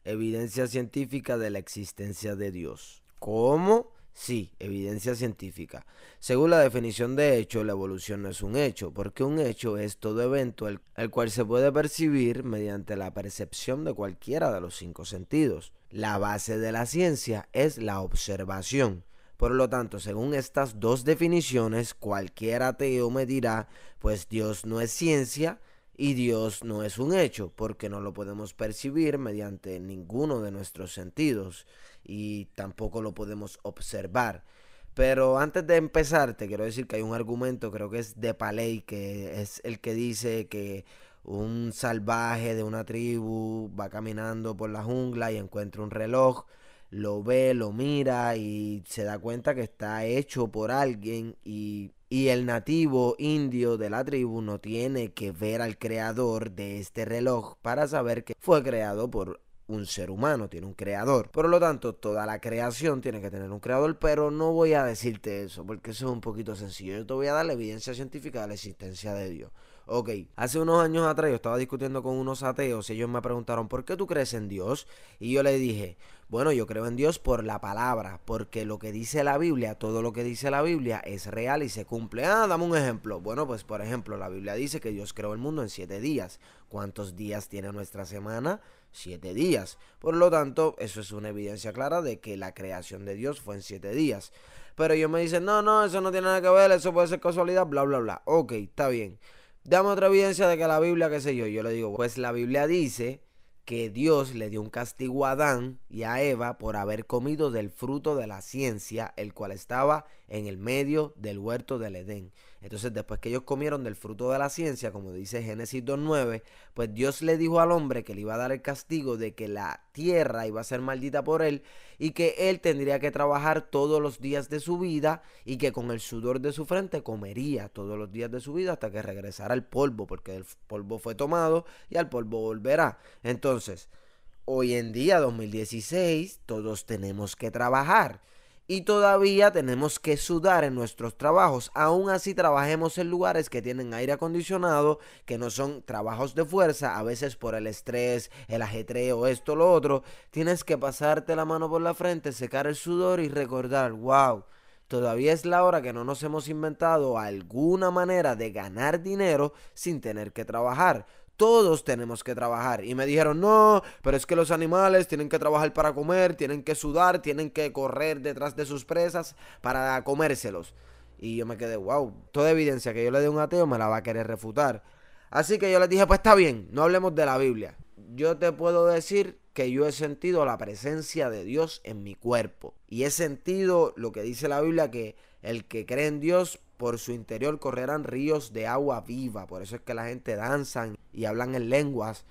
Evidencia científica de la existencia de Dios. ¿Cómo? Sí, evidencia científica. Según la definición de hecho, la evolución no es un hecho, porque un hecho es todo evento el cual se puede percibir mediante la percepción de cualquiera de los cinco sentidos. La base de la ciencia es la observación. Por lo tanto, según estas dos definiciones, cualquier ateo me dirá, pues Dios no es ciencia y Dios no es un hecho, porque no lo podemos percibir mediante ninguno de nuestros sentidos y tampoco lo podemos observar. Pero antes de empezar, te quiero decir que hay un argumento, creo que es de Paley, que es el que dice que un salvaje de una tribu va caminando por la jungla y encuentra un reloj, lo ve, lo mira y se da cuenta que está hecho por alguien y el nativo indio de la tribu no tiene que ver al creador de este reloj para saber que fue creado por un ser humano, tiene un creador. Por lo tanto, toda la creación tiene que tener un creador, pero no voy a decirte eso, porque eso es un poquito sencillo. Yo te voy a dar la evidencia científica de la existencia de Dios. Ok, hace unos años atrás yo estaba discutiendo con unos ateos y ellos me preguntaron, ¿por qué tú crees en Dios? Y yo les dije, bueno, yo creo en Dios por la palabra, porque lo que dice la Biblia, todo lo que dice la Biblia es real y se cumple. Ah, dame un ejemplo. Bueno, pues por ejemplo, la Biblia dice que Dios creó el mundo en 7 días. ¿Cuántos días tiene nuestra semana? 7 días. Por lo tanto, eso es una evidencia clara de que la creación de Dios fue en 7 días. Pero ellos me dicen, no, no, eso no tiene nada que ver, eso puede ser casualidad, bla, bla, bla. Ok, está bien. Dame otra evidencia de que la Biblia, qué sé yo. Yo le digo, pues la Biblia dice que Dios le dio un castigo a Adán y a Eva por haber comido del fruto de la ciencia, el cual estaba en el medio del huerto del Edén. Entonces, después que ellos comieron del fruto de la ciencia, como dice Génesis 2:9, pues Dios le dijo al hombre que le iba a dar el castigo de que la tierra iba a ser maldita por él y que él tendría que trabajar todos los días de su vida y que con el sudor de su frente comería todos los días de su vida hasta que regresara al polvo, porque el polvo fue tomado y al polvo volverá. Entonces, hoy en día, 2016, todos tenemos que trabajar. Y todavía tenemos que sudar en nuestros trabajos. Aún así trabajemos en lugares que tienen aire acondicionado, que no son trabajos de fuerza, a veces por el estrés, el ajetreo, esto, lo otro. Tienes que pasarte la mano por la frente, secar el sudor y recordar, wow, todavía es la hora que no nos hemos inventado alguna manera de ganar dinero sin tener que trabajar. Todos tenemos que trabajar. Y me dijeron, no, pero es que los animales tienen que trabajar para comer, tienen que sudar, tienen que correr detrás de sus presas para comérselos. Y yo me quedé, wow, toda evidencia que yo le dé a un ateo me la va a querer refutar. Así que yo les dije, pues está bien, no hablemos de la Biblia. Yo te puedo decir que yo he sentido la presencia de Dios en mi cuerpo. Y he sentido lo que dice la Biblia, que el que cree en Dios, por su interior correrán ríos de agua viva. Por eso es que la gente danzan y hablan en lenguas.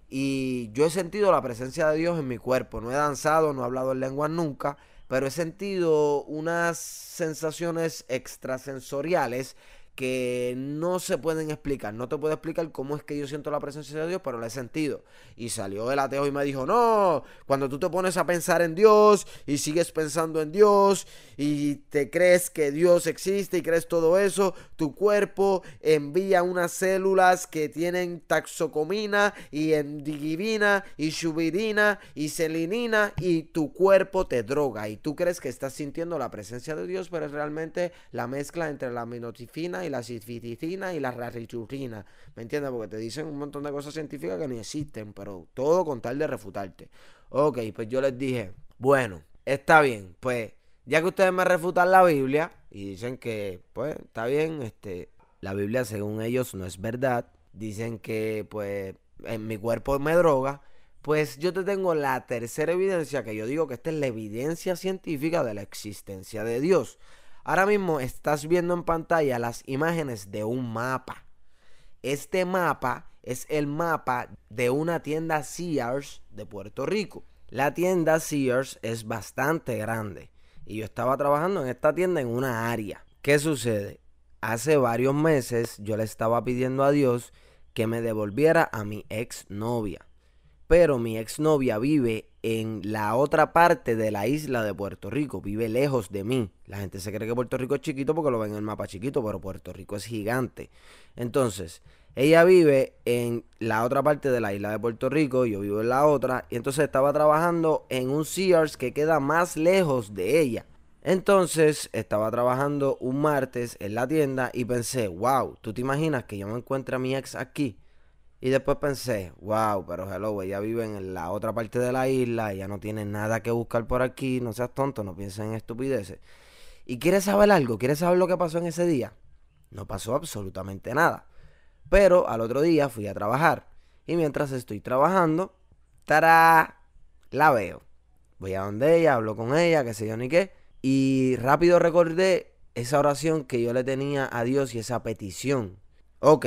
Y yo he sentido la presencia de Dios en mi cuerpo. No he danzado, no he hablado en lenguas nunca, pero he sentido unas sensaciones extrasensoriales que no se pueden explicar. No te puedo explicar cómo es que yo siento la presencia de Dios, pero la he sentido. Y salió el ateo y me dijo, no, cuando tú te pones a pensar en Dios y sigues pensando en Dios y te crees que Dios existe y crees todo eso, tu cuerpo envía unas células que tienen taxocomina y endigivina y shubirina y selinina y tu cuerpo te droga y tú crees que estás sintiendo la presencia de Dios, pero es realmente la mezcla entre la minotifina y la cifiticina y la rariturina. ¿Me entiendes? Porque te dicen un montón de cosas científicas que ni existen, pero todo con tal de refutarte. Ok, pues yo les dije, bueno, está bien, pues ya que ustedes me refutan la Biblia y dicen que, pues, está bien, la Biblia según ellos no es verdad, dicen que, pues, en mi cuerpo me droga, pues yo te tengo la tercera evidencia que yo digo que esta es la evidencia científica de la existencia de Dios. Ahora mismo estás viendo en pantalla las imágenes de un mapa. Este mapa es el mapa de una tienda Sears de Puerto Rico. La tienda Sears es bastante grande y yo estaba trabajando en esta tienda en una área. ¿Qué sucede? Hace varios meses yo le estaba pidiendo a Dios que me devolviera a mi exnovia. Pero mi exnovia vive en la otra parte de la isla de Puerto Rico, vive lejos de mí. La gente se cree que Puerto Rico es chiquito porque lo ven en el mapa chiquito, pero Puerto Rico es gigante. Entonces, Ella vive en la otra parte de la isla de Puerto Rico, yo vivo en la otra, y entonces estaba trabajando en un Sears que queda más lejos de ella. Entonces estaba trabajando un martes en la tienda y pensé, wow, ¿tú te imaginas que yo me encuentre a mi ex aquí? Y después pensé, wow, pero hello, ella vive en la otra parte de la isla, ella no tiene nada que buscar por aquí, no seas tonto, no pienses en estupideces. ¿Y quieres saber algo? ¿Quieres saber lo que pasó en ese día? No pasó absolutamente nada. Pero al otro día fui a trabajar. Y mientras estoy trabajando, ¡tará! La veo. Voy a donde ella, hablo con ella, qué sé yo ni qué. Y rápido recordé esa oración que yo le tenía a Dios y esa petición. Ok,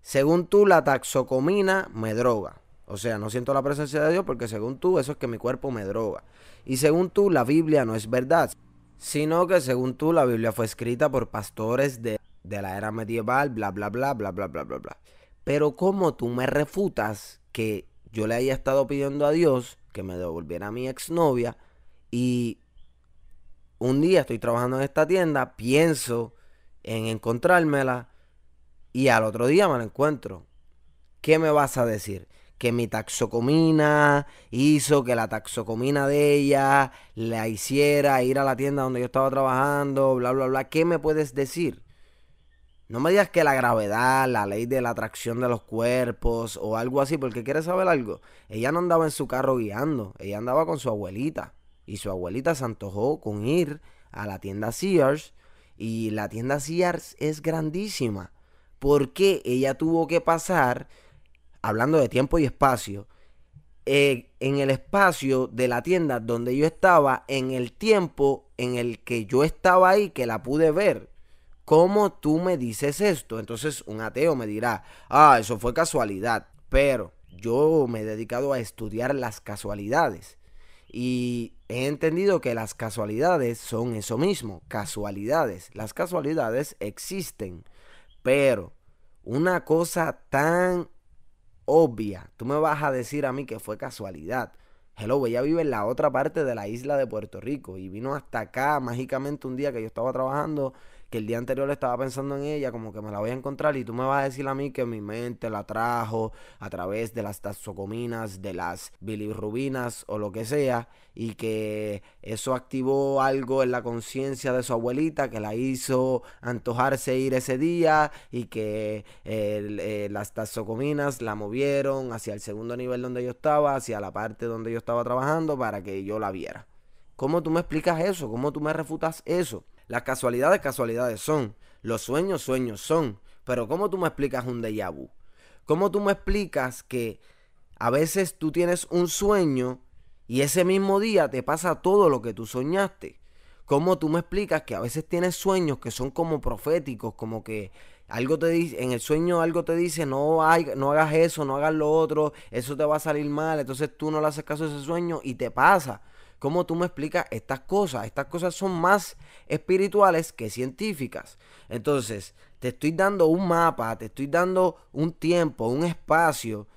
según tú la taxocomina me droga. O sea, no siento la presencia de Dios porque según tú eso es que mi cuerpo me droga. Y según tú la Biblia no es verdad, sino que según tú la Biblia fue escrita por pastores de la era medieval, bla, bla, bla, bla, bla, bla, bla, bla. Pero ¿cómo tú me refutas que yo le haya estado pidiendo a Dios que me devolviera a mi exnovia y un día estoy trabajando en esta tienda, pienso en encontrármela y al otro día me la encuentro? ¿Qué me vas a decir? Que mi taxocomina hizo que la taxocomina de ella la hiciera ir a la tienda donde yo estaba trabajando, bla, bla, bla. ¿Qué me puedes decir? No me digas que la gravedad, la ley de la atracción de los cuerpos o algo así, porque quieres saber algo. Ella no andaba en su carro guiando, ella andaba con su abuelita. Y su abuelita se antojó con ir a la tienda Sears. Y la tienda Sears es grandísima. ¿Por qué ella tuvo que pasar, hablando de tiempo y espacio, en el espacio de la tienda donde yo estaba, en el tiempo en el que yo estaba ahí, que la pude ver? ¿Cómo tú me dices esto? Entonces un ateo me dirá, ah, eso fue casualidad. Pero yo me he dedicado a estudiar las casualidades. Y he entendido que las casualidades son eso mismo, casualidades. Las casualidades existen. Pero una cosa tan obvia, tú me vas a decir a mí que fue casualidad. Hello, ella vive en la otra parte de la isla de Puerto Rico y vino hasta acá mágicamente un día que yo estaba trabajando, que el día anterior estaba pensando en ella, como que me la voy a encontrar y tú me vas a decir a mí que mi mente la trajo a través de las tazocominas, de las bilirrubinas o lo que sea, y que eso activó algo en la conciencia de su abuelita que la hizo antojarse ir ese día y que las tazocominas la movieron hacia el segundo nivel donde yo estaba, hacia la parte donde yo estaba trabajando para que yo la viera. ¿Cómo tú me explicas eso? ¿Cómo tú me refutas eso? Las casualidades, casualidades son. Los sueños, sueños son. Pero ¿cómo tú me explicas un déjà vu? ¿Cómo tú me explicas que a veces tú tienes un sueño y ese mismo día te pasa todo lo que tú soñaste? ¿Cómo tú me explicas que a veces tienes sueños que son como proféticos, como que algo te dice, en el sueño algo te dice, no hagas eso, no hagas lo otro, eso te va a salir mal, entonces tú no le haces caso a ese sueño y te pasa? ¿Cómo tú me explicas estas cosas? Estas cosas son más espirituales que científicas. Entonces, te estoy dando un mapa, te estoy dando un tiempo, un espacio,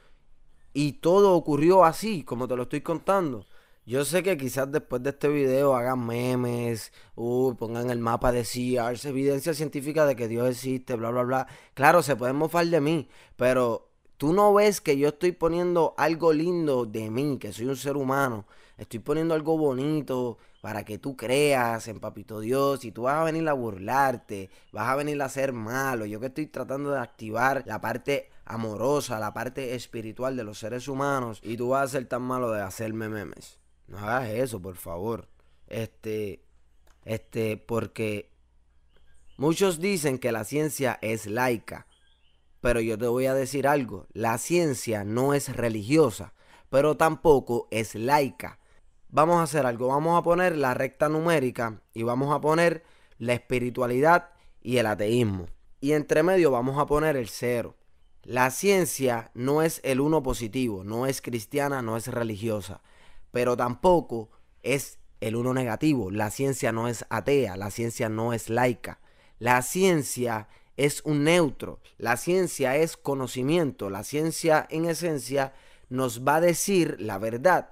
y todo ocurrió así, como te lo estoy contando. Yo sé que quizás después de este video hagan memes, pongan el mapa de Sears, evidencia científica de que Dios existe, bla, bla, bla. Claro, se pueden mofar de mí, pero tú no ves que yo estoy poniendo algo lindo de mí, que soy un ser humano. Estoy poniendo algo bonito para que tú creas en Papito Dios y tú vas a venir a burlarte, vas a venir a ser malo. Yo que estoy tratando de activar la parte amorosa, la parte espiritual de los seres humanos y tú vas a ser tan malo de hacerme memes. No hagas eso, por favor. Porque muchos dicen que la ciencia es laica, pero yo te voy a decir algo. La ciencia no es religiosa, pero tampoco es laica. Vamos a hacer algo. Vamos a poner la recta numérica y vamos a poner la espiritualidad y el ateísmo. Y entre medio vamos a poner el cero. La ciencia no es el uno positivo, no es cristiana, no es religiosa, pero tampoco es el uno negativo. La ciencia no es atea, la ciencia no es laica. La ciencia es un neutro, la ciencia es conocimiento, la ciencia en esencia nos va a decir la verdad.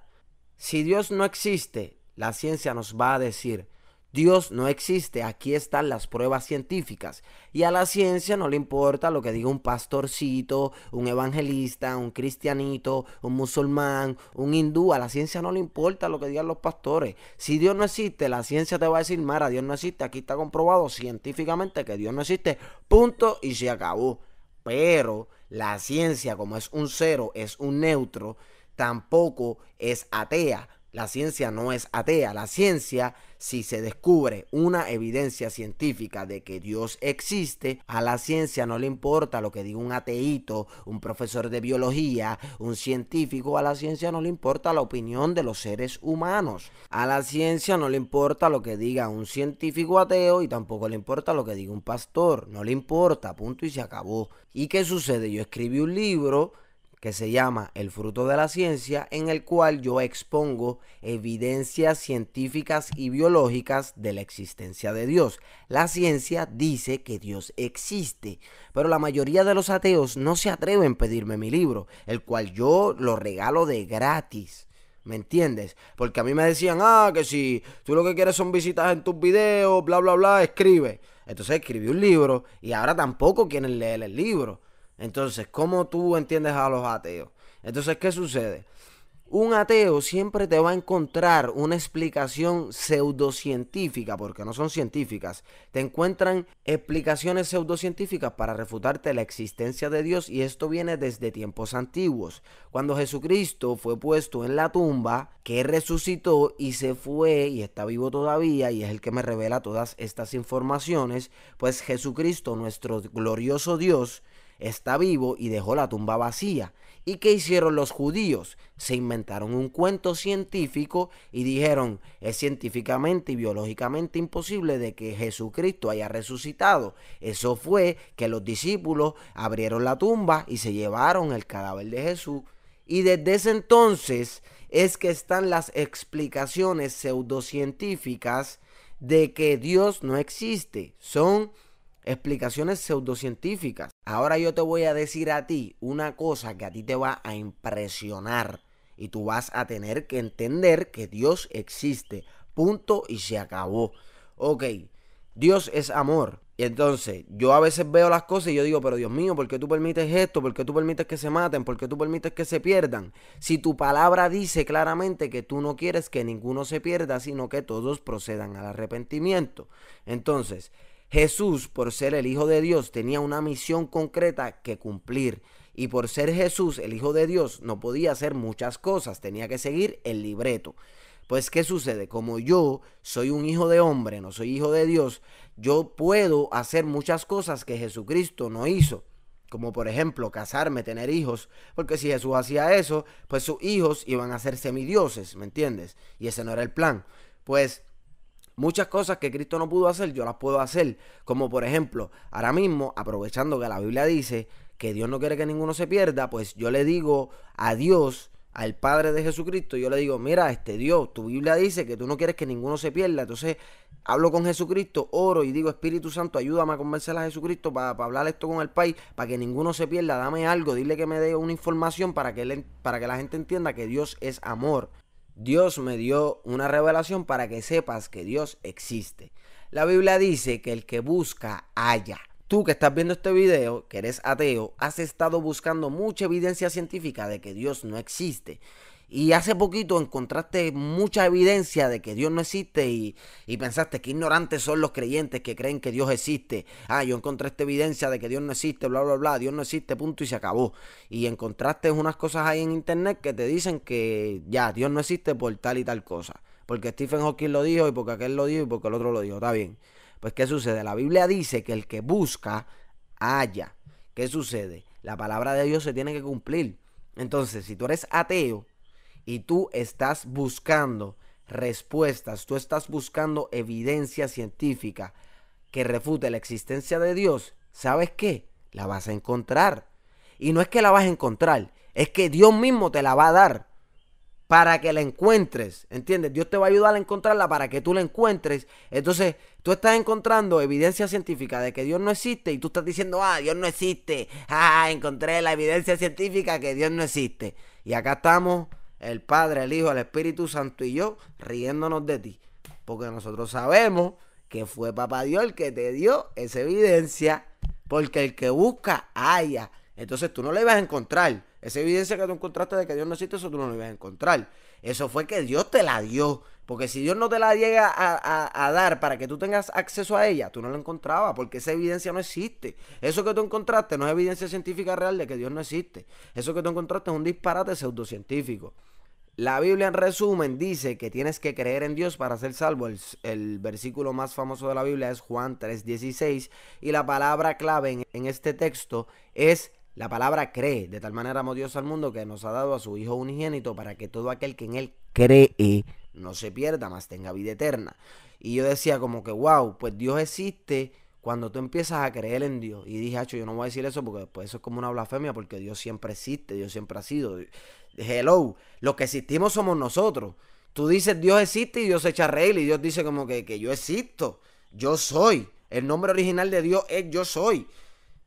Si Dios no existe, la ciencia nos va a decir, Dios no existe, aquí están las pruebas científicas. Y a la ciencia no le importa lo que diga un pastorcito, un evangelista, un cristianito, un musulmán, un hindú. A la ciencia no le importa lo que digan los pastores. Si Dios no existe, la ciencia te va a decir, mira, Dios no existe, aquí está comprobado científicamente que Dios no existe, punto, y se acabó. Pero la ciencia, como es un cero, es un neutro, tampoco es atea. La ciencia no es atea. La ciencia, si se descubre una evidencia científica de que Dios existe, a la ciencia no le importa lo que diga un ateíto, un profesor de biología, un científico. A la ciencia no le importa la opinión de los seres humanos. A la ciencia no le importa lo que diga un científico ateo y tampoco le importa lo que diga un pastor. No le importa, punto y se acabó. ¿Y qué sucede? Yo escribí un libro que se llama El fruto de la ciencia, en el cual yo expongo evidencias científicas y biológicas de la existencia de Dios. La ciencia dice que Dios existe, pero la mayoría de los ateos no se atreven a pedirme mi libro, el cual yo lo regalo de gratis. ¿Me entiendes? Porque a mí me decían, que si tú lo que quieres son visitas en tus videos, bla, bla, bla, escribe. Entonces escribí un libro y ahora tampoco quieren leer el libro. Entonces, ¿cómo tú entiendes a los ateos? Entonces, ¿qué sucede? Un ateo siempre te va a encontrar una explicación pseudocientífica, porque no son científicas. Te encuentran explicaciones pseudocientíficas para refutarte la existencia de Dios, y esto viene desde tiempos antiguos. Cuando Jesucristo fue puesto en la tumba, que resucitó y se fue y está vivo todavía, y es el que me revela todas estas informaciones, pues Jesucristo, nuestro glorioso Dios, está vivo y dejó la tumba vacía. ¿Y qué hicieron los judíos? Se inventaron un cuento científico y dijeron, es científicamente y biológicamente imposible de que Jesucristo haya resucitado. Eso fue que los discípulos abrieron la tumba y se llevaron el cadáver de Jesús. Y desde ese entonces es que están las explicaciones pseudocientíficas de que Dios no existe. Son explicaciones pseudocientíficas. Ahora yo te voy a decir a ti una cosa que a ti te va a impresionar y tú vas a tener que entender que Dios existe. Punto y se acabó. Ok, Dios es amor. Y entonces yo a veces veo las cosas y yo digo, pero Dios mío, ¿por qué tú permites esto? ¿Por qué tú permites que se maten? ¿Por qué tú permites que se pierdan? Si tu palabra dice claramente que tú no quieres que ninguno se pierda, sino que todos procedan al arrepentimiento. Entonces, Jesús, por ser el Hijo de Dios, tenía una misión concreta que cumplir. Y por ser Jesús, el Hijo de Dios, no podía hacer muchas cosas. Tenía que seguir el libreto. Pues, ¿qué sucede? Como yo soy un hijo de hombre, no soy hijo de Dios, yo puedo hacer muchas cosas que Jesucristo no hizo. Como por ejemplo, casarme, tener hijos. Porque si Jesús hacía eso, pues sus hijos iban a ser semidioses, ¿me entiendes? Y ese no era el plan. Pues muchas cosas que Cristo no pudo hacer, yo las puedo hacer. Como por ejemplo, ahora mismo, aprovechando que la Biblia dice que Dios no quiere que ninguno se pierda, pues yo le digo a Dios, al Padre de Jesucristo, yo le digo, mira, Dios, tu Biblia dice que tú no quieres que ninguno se pierda. Entonces hablo con Jesucristo, oro y digo, Espíritu Santo, ayúdame a convencer a Jesucristo para hablar esto con el Pai, para que ninguno se pierda. Dame algo, dile que me dé una información para que la gente entienda que Dios es amor. Dios me dio una revelación para que sepas que Dios existe. La Biblia dice que el que busca, halla. Tú que estás viendo este video, que eres ateo, has estado buscando mucha evidencia científica de que Dios no existe. Y hace poquito encontraste mucha evidencia de que Dios no existe y pensaste que ignorantes son los creyentes que creen que Dios existe. Yo encontré esta evidencia de que Dios no existe, bla, bla, bla, Dios no existe, punto y se acabó. Y encontraste unas cosas ahí en internet que te dicen que ya, Dios no existe por tal y tal cosa. Porque Stephen Hawking lo dijo y porque aquel lo dijo y porque el otro lo dijo, está bien. Pues, ¿qué sucede? La Biblia dice que el que busca, halla. ¿Qué sucede? La palabra de Dios se tiene que cumplir. Entonces, si tú eres ateo y tú estás buscando respuestas, tú estás buscando evidencia científica que refute la existencia de Dios, ¿sabes qué? La vas a encontrar. Y no es que la vas a encontrar, es que Dios mismo te la va a dar para que la encuentres, ¿entiendes? Dios te va a ayudar a encontrarla para que tú la encuentres. Entonces, tú estás encontrando evidencia científica de que Dios no existe y tú estás diciendo, Dios no existe. Encontré la evidencia científica que Dios no existe. Y acá estamos el Padre, el Hijo, el Espíritu Santo y yo riéndonos de ti. Porque nosotros sabemos que fue Papá Dios el que te dio esa evidencia. Porque el que busca, halla. Entonces tú no la ibas a encontrar. Esa evidencia que tú encontraste de que Dios no existe, eso tú no lo ibas a encontrar. Eso fue que Dios te la dio. Porque si Dios no te la llega a dar para que tú tengas acceso a ella, tú no la encontrabas, porque esa evidencia no existe. Eso que tú encontraste no es evidencia científica real de que Dios no existe. Eso que tú encontraste es un disparate pseudocientífico. La Biblia, en resumen, dice que tienes que creer en Dios para ser salvo. El versículo más famoso de la Biblia es Juan 3:16, y la palabra clave en este texto es la palabra cree. De tal manera amó Dios al mundo que nos ha dado a su Hijo unigénito para que todo aquel que en él cree no se pierda, mas tenga vida eterna. Y yo decía como que wow, pues Dios existe cuando tú empiezas a creer en Dios. Y dije, yo no voy a decir eso porque después eso es como una blasfemia, porque Dios siempre existe, Dios siempre ha sido. Hello, los que existimos somos nosotros. Tú dices Dios existe y Dios se echa a reír, y Dios dice como que yo existo, yo soy. El nombre original de Dios es yo soy.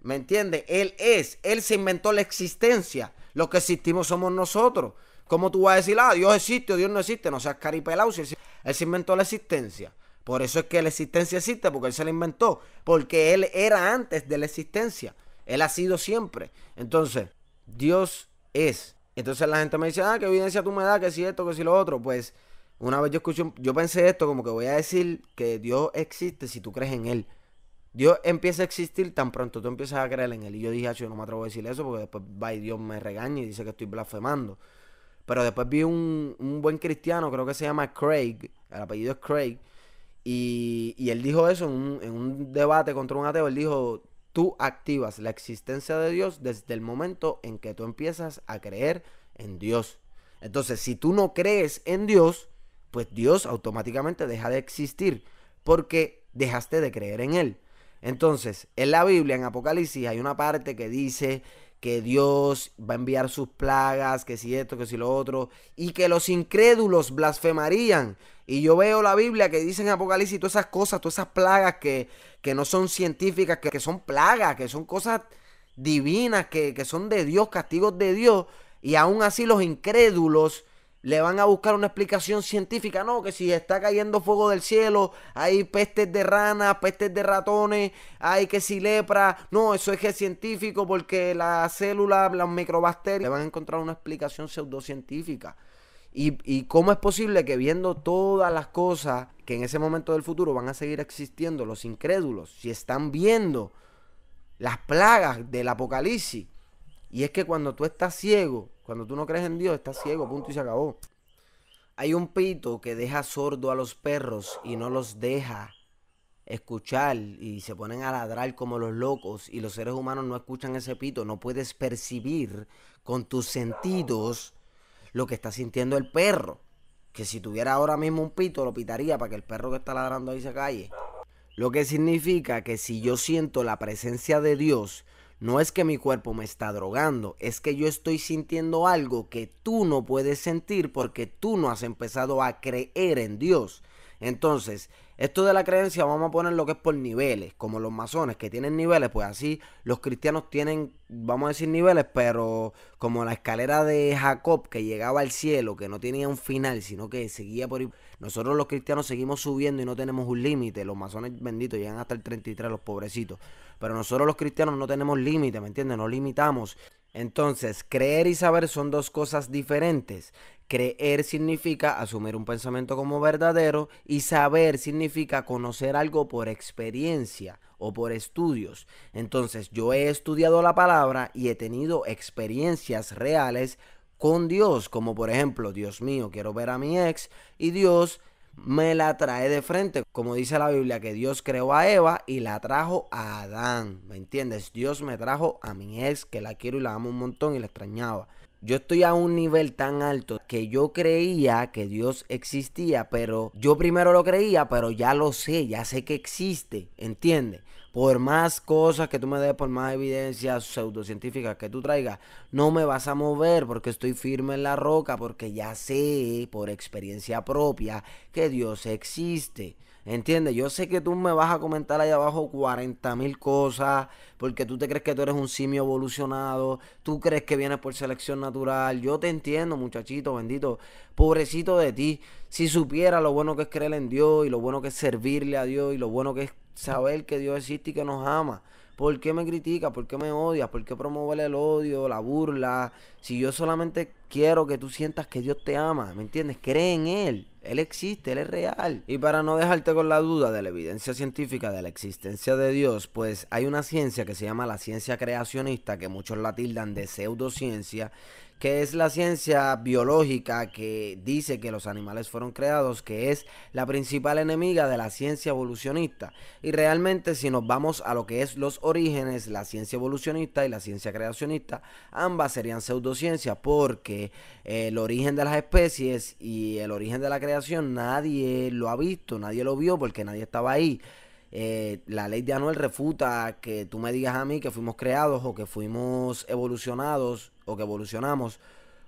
¿Me entiendes? Él es, Él se inventó la existencia. Los que existimos somos nosotros. ¿Cómo tú vas a decir, Dios existe o Dios no existe? No seas caripelado, si Él se inventó la existencia. Por eso es que la existencia existe, porque Él se la inventó. Porque Él era antes de la existencia. Él ha sido siempre. Entonces, Dios es. Entonces la gente me dice, ¿qué evidencia tú me das? Que si esto, que si lo otro. Pues una vez yo pensé esto, como que voy a decir que Dios existe si tú crees en Él. Dios empieza a existir tan pronto tú empiezas a creer en Él. Y yo dije, yo no me atrevo a decir eso porque después va y Dios me regaña y dice que estoy blasfemando. Pero después vi un buen cristiano, creo que se llama Craig, el apellido es Craig, y él dijo eso en un debate contra un ateo. Él dijo, tú activas la existencia de Dios desde el momento en que tú empiezas a creer en Dios. Entonces, si tú no crees en Dios, pues Dios automáticamente deja de existir porque dejaste de creer en Él. Entonces, en la Biblia, en Apocalipsis, hay una parte que dice que Dios va a enviar sus plagas, que si esto, que si lo otro, y que los incrédulos blasfemarían. Y yo veo la Biblia que dice en Apocalipsis todas esas cosas, todas esas plagas que no son científicas, que son plagas, que son cosas divinas, que son de Dios, castigos de Dios, y aún así los incrédulos le van a buscar una explicación científica. No, que si está cayendo fuego del cielo, hay pestes de ranas, pestes de ratones, hay que si lepra. No, eso es que es científico porque las células, las microbacterias, le van a encontrar una explicación pseudocientífica. ¿Y cómo es posible que viendo todas las cosas que en ese momento del futuro van a seguir existiendo los incrédulos, si están viendo las plagas del Apocalipsis? Y es que cuando tú estás ciego, cuando tú no crees en Dios, estás ciego, punto y se acabó. Hay un pito que deja sordo a los perros y no los deja escuchar y se ponen a ladrar como los locos, y los seres humanos no escuchan ese pito. No puedes percibir con tus sentidos lo que está sintiendo el perro, que si tuviera ahora mismo un pito lo pitaría para que el perro que está ladrando ahí se calle. Lo que significa que si yo siento la presencia de Dios, no es que mi cuerpo me está drogando, es que yo estoy sintiendo algo que tú no puedes sentir porque tú no has empezado a creer en Dios. Entonces, esto de la creencia vamos a poner lo que es por niveles, como los masones que tienen niveles, pues así los cristianos tienen, vamos a decir niveles, pero como la escalera de Jacob que llegaba al cielo, que no tenía un final, sino que seguía por ahí. Nosotros los cristianos seguimos subiendo y no tenemos un límite. Los masones benditos llegan hasta el 33, los pobrecitos. Pero nosotros los cristianos no tenemos límite, ¿me entiendes? No limitamos. Entonces, creer y saber son dos cosas diferentes. Creer significa asumir un pensamiento como verdadero, y saber significa conocer algo por experiencia o por estudios. Entonces, yo he estudiado la palabra y he tenido experiencias reales con Dios, como por ejemplo, Dios mío, quiero ver a mi ex, y Dios me la trae de frente, como dice la Biblia, que Dios creó a Eva y la trajo a Adán, ¿me entiendes? Dios me trajo a mi ex, que la quiero y la amo un montón y la extrañaba. Yo estoy a un nivel tan alto que yo creía que Dios existía, pero yo primero lo creía, pero ya lo sé, ya sé que existe, ¿entiendes? Por más cosas que tú me des, por más evidencias pseudocientíficas que tú traigas, no me vas a mover porque estoy firme en la roca, porque ya sé por experiencia propia que Dios existe. ¿Entiendes? Yo sé que tú me vas a comentar ahí abajo 40,000 cosas, porque tú te crees que tú eres un simio evolucionado, tú crees que vienes por selección natural. Yo te entiendo, muchachito, bendito, pobrecito de ti. Si supiera lo bueno que es creer en Dios y lo bueno que es servirle a Dios y lo bueno que es saber que Dios existe y que nos ama. ¿Por qué me criticas? ¿Por qué me odias? ¿Por qué promover el odio, la burla? Si yo solamente quiero que tú sientas que Dios te ama, ¿me entiendes? Cree en Él. Él existe, Él es real. Y para no dejarte con la duda de la evidencia científica de la existencia de Dios, pues hay una ciencia que se llama la ciencia creacionista, que muchos la tildan de pseudociencia, que es la ciencia biológica que dice que los animales fueron creados, que es la principal enemiga de la ciencia evolucionista. Y realmente, si nos vamos a lo que es los orígenes, la ciencia evolucionista y la ciencia creacionista, ambas serían pseudociencias, porque el origen de las especies y el origen de la creación nadie lo ha visto, nadie lo vio porque nadie estaba ahí. La ley de Anuel refuta que tú me digas a mí que fuimos creados o que fuimos evolucionados o que evolucionamos,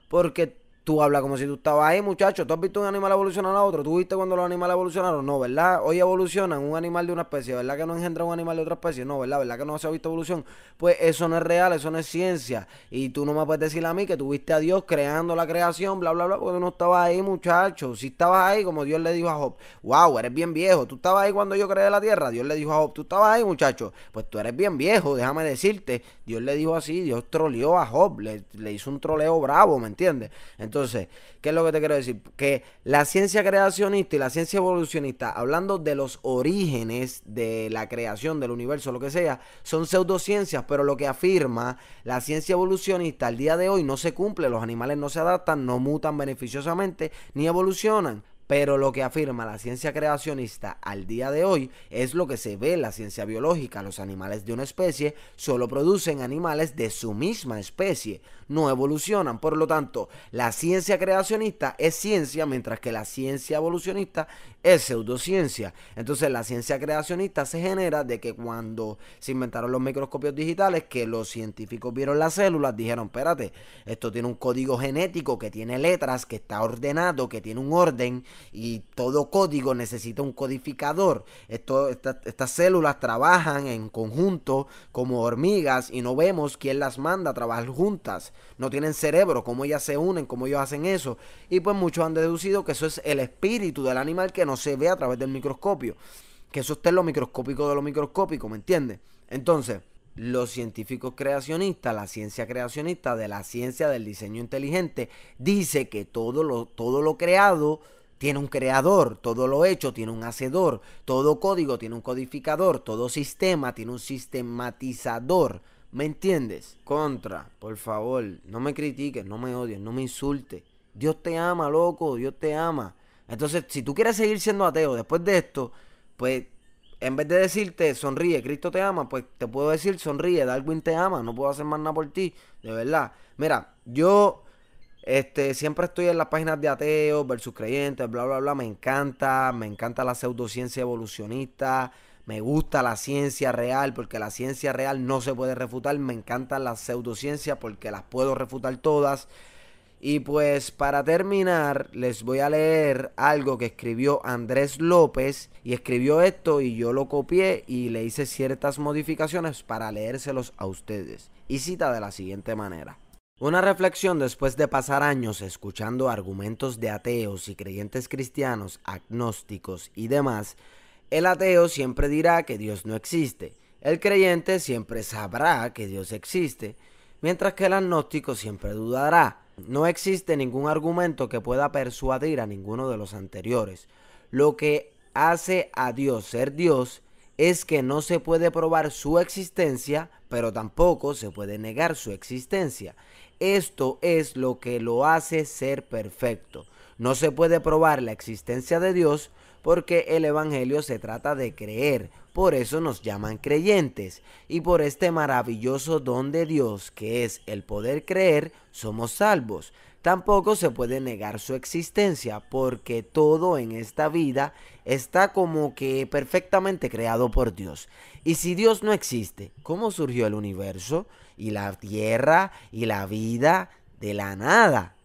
porque tú hablas como si tú estabas ahí, muchacho. ¿Tú has visto un animal evolucionar a otro? ¿Tú viste cuando los animales evolucionaron? No, ¿verdad? Hoy evolucionan un animal de una especie, ¿verdad que no engendra un animal de otra especie? No, ¿verdad? ¿Verdad que no se ha visto evolución? Pues eso no es real, eso no es ciencia. Y tú no me puedes decir a mí que tuviste a Dios creando la creación, bla, bla, bla, porque tú no estabas ahí, muchacho. Si estabas ahí, como Dios le dijo a Job, wow, eres bien viejo. Tú estabas ahí cuando yo creé la tierra. Dios le dijo a Job, tú estabas ahí, muchacho. Pues tú eres bien viejo, déjame decirte. Dios le dijo así, Dios troleó a Job, le hizo un troleo bravo, ¿me entiendes? Entonces, ¿qué es lo que te quiero decir? Que la ciencia creacionista y la ciencia evolucionista, hablando de los orígenes de la creación del universo, lo que sea, son pseudociencias, pero lo que afirma la ciencia evolucionista al día de hoy no se cumple. Los animales no se adaptan, no mutan beneficiosamente, ni evolucionan. Pero lo que afirma la ciencia creacionista al día de hoy es lo que se ve en la ciencia biológica. Los animales de una especie solo producen animales de su misma especie, no evolucionan. Por lo tanto, la ciencia creacionista es ciencia, mientras que la ciencia evolucionista es pseudociencia. Entonces, la ciencia creacionista se genera de que cuando se inventaron los microscopios digitales, que los científicos vieron las células, dijeron, espérate, esto tiene un código genético que tiene letras, que está ordenado, que tiene un orden, y todo código necesita un codificador. Estas células trabajan en conjunto como hormigas y no vemos quién las manda a trabajar juntas. No tienen cerebro, cómo ellas se unen, cómo ellos hacen eso. Y pues muchos han deducido que eso es el espíritu del animal que no se ve a través del microscopio. Que eso está en lo microscópico de lo microscópico, ¿me entiendes? Entonces, los científicos creacionistas, la ciencia creacionista de la ciencia del diseño inteligente, dice que todo lo creado tiene un creador, todo lo hecho tiene un hacedor, todo código tiene un codificador, todo sistema tiene un sistematizador. ¿Me entiendes? Contra, por favor, no me critiques, no me odies, no me insultes. Dios te ama, loco, Dios te ama. Entonces, si tú quieres seguir siendo ateo después de esto, pues en vez de decirte sonríe, Cristo te ama, pues te puedo decir sonríe, Darwin te ama, no puedo hacer más nada por ti, de verdad. Mira, yo siempre estoy en las páginas de ateos versus creyentes, bla, bla, bla. Me encanta la pseudociencia evolucionista. Me gusta la ciencia real porque la ciencia real no se puede refutar. Me encantan las pseudociencias porque las puedo refutar todas. Y pues para terminar les voy a leer algo que escribió Andrés López. Y escribió esto y yo lo copié y le hice ciertas modificaciones para leérselos a ustedes. Y cita de la siguiente manera. Una reflexión después de pasar años escuchando argumentos de ateos y creyentes cristianos, agnósticos y demás. El ateo siempre dirá que Dios no existe. El creyente siempre sabrá que Dios existe, mientras que el agnóstico siempre dudará. No existe ningún argumento que pueda persuadir a ninguno de los anteriores. Lo que hace a Dios ser Dios es que no se puede probar su existencia, pero tampoco se puede negar su existencia. Esto es lo que lo hace ser perfecto. No se puede probar la existencia de Dios porque el evangelio se trata de creer. Por eso nos llaman creyentes. Y por este maravilloso don de Dios, que es el poder creer, somos salvos. Tampoco se puede negar su existencia porque todo en esta vida está como que perfectamente creado por Dios. Y si Dios no existe, ¿cómo surgió el universo y la tierra y la vida de la nada?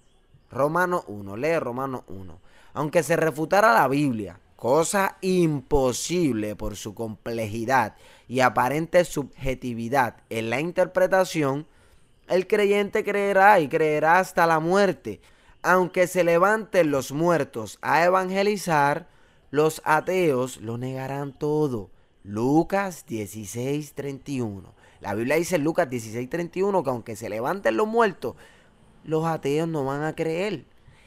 Romano 1, lee Romano 1. Aunque se refutara la Biblia, cosa imposible por su complejidad y aparente subjetividad en la interpretación, el creyente creerá y creerá hasta la muerte. aunque se levanten los muertos a evangelizar, los ateos lo negarán todo. Lucas 16:31. La Biblia dice en Lucas 16:31 que aunque se levanten los muertos, los ateos no van a creer.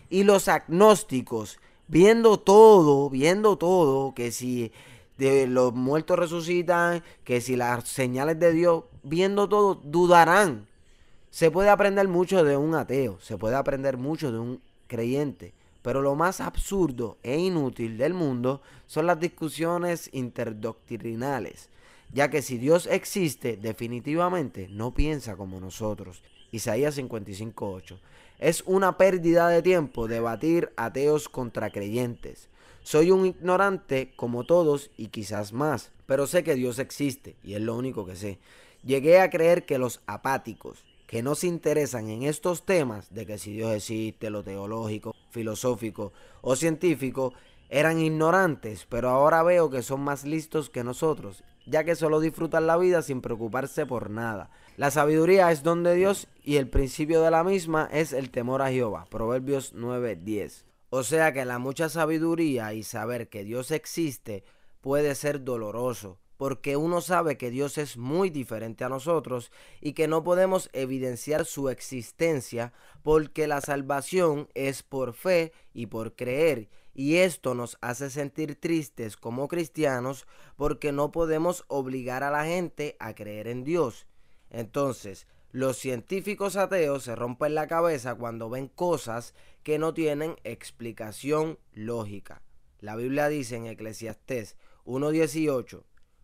Y los agnósticos, viendo todo, que si de los muertos resucitan, que si las señales de Dios, viendo todo, dudarán. Se puede aprender mucho de un ateo, se puede aprender mucho de un creyente, pero lo más absurdo e inútil del mundo son las discusiones interdoctrinales, ya que si Dios existe, definitivamente no piensa como nosotros. Isaías 55:8. Es una pérdida de tiempo debatir ateos contra creyentes. Soy un ignorante como todos y quizás más, pero sé que Dios existe y es lo único que sé. Llegué a creer que los apáticos, que no se interesan en estos temas de que si Dios existe, lo teológico, filosófico o científico, eran ignorantes, pero ahora veo que son más listos que nosotros, ya que solo disfrutan la vida sin preocuparse por nada. La sabiduría es don de Dios y el principio de la misma es el temor a Jehová. Proverbios 9:10. O sea que la mucha sabiduría y saber que Dios existe puede ser doloroso, porque uno sabe que Dios es muy diferente a nosotros y que no podemos evidenciar su existencia porque la salvación es por fe y por creer. Y esto nos hace sentir tristes como cristianos porque no podemos obligar a la gente a creer en Dios. Entonces, los científicos ateos se rompen la cabeza cuando ven cosas que no tienen explicación lógica. La Biblia dice en Eclesiastés 1:18,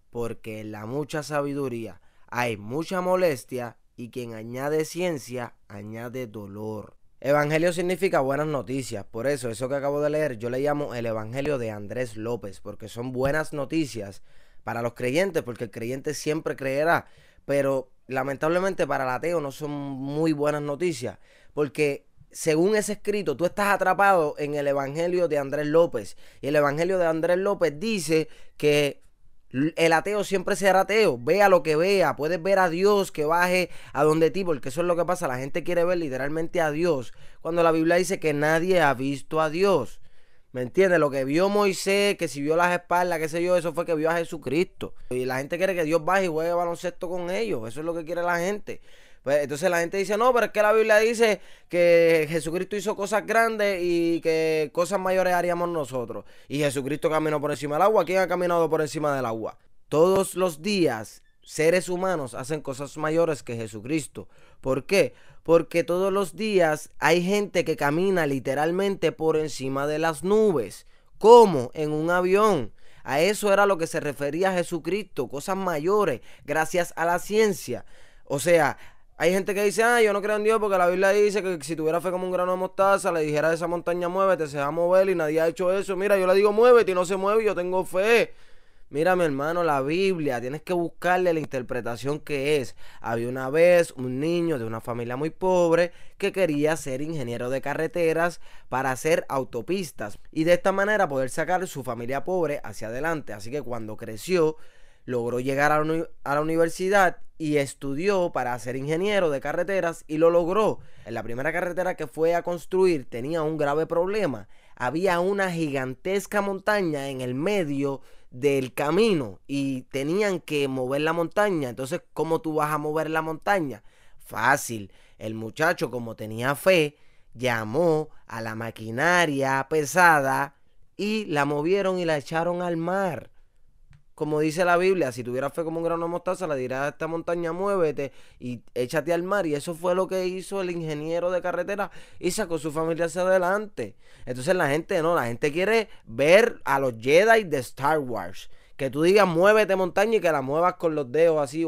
porque en la mucha sabiduría hay mucha molestia y quien añade ciencia añade dolor. Evangelio significa buenas noticias, por eso que acabo de leer yo le llamo el Evangelio de Andrés López, porque son buenas noticias para los creyentes, porque el creyente siempre creerá, pero lamentablemente para el ateo no son muy buenas noticias, porque según ese escrito tú estás atrapado en el Evangelio de Andrés López, y el Evangelio de Andrés López dice que el ateo siempre será ateo, vea lo que vea, puedes ver a Dios que baje a donde ti, porque eso es lo que pasa, la gente quiere ver literalmente a Dios, cuando la Biblia dice que nadie ha visto a Dios, ¿me entiendes? Lo que vio Moisés, que si vio las espaldas, qué sé yo, eso fue que vio a Jesucristo, y la gente quiere que Dios baje y juegue baloncesto con ellos, eso es lo que quiere la gente. Pues entonces la gente dice, no, pero es que la Biblia dice que Jesucristo hizo cosas grandes y que cosas mayores haríamos nosotros. Y Jesucristo caminó por encima del agua. ¿Quién ha caminado por encima del agua? Todos los días seres humanos hacen cosas mayores que Jesucristo. ¿Por qué? Porque todos los días hay gente que camina literalmente por encima de las nubes. ¿Cómo? En un avión. A eso era lo que se refería Jesucristo, cosas mayores, gracias a la ciencia. O sea, hay gente que dice, yo no creo en Dios porque la Biblia dice que si tuviera fe como un grano de mostaza, le dijera a esa montaña muévete, se va a mover y nadie ha hecho eso. Mira, yo le digo muévete y no se mueve y yo tengo fe. Mira, mi hermano, la Biblia, tienes que buscarle la interpretación que es. Había una vez un niño de una familia muy pobre que quería ser ingeniero de carreteras para hacer autopistas y de esta manera poder sacar su familia pobre hacia adelante. Así que cuando creció, logró llegar a la universidad y estudió para ser ingeniero de carreteras y lo logró. En la primera carretera que fue a construir tenía un grave problema. Había una gigantesca montaña en el medio del camino y tenían que mover la montaña. Entonces, ¿cómo tú vas a mover la montaña? Fácil. El muchacho, como tenía fe, llamó a la maquinaria pesada y la movieron y la echaron al mar. Como dice la Biblia, si tuvieras fe como un grano de mostaza, le dirás a esta montaña muévete y échate al mar. Y eso fue lo que hizo el ingeniero de carretera y sacó su familia hacia adelante. Entonces la gente no, la gente quiere ver a los Jedi de Star Wars. Que tú digas muévete montaña y que la muevas con los dedos así,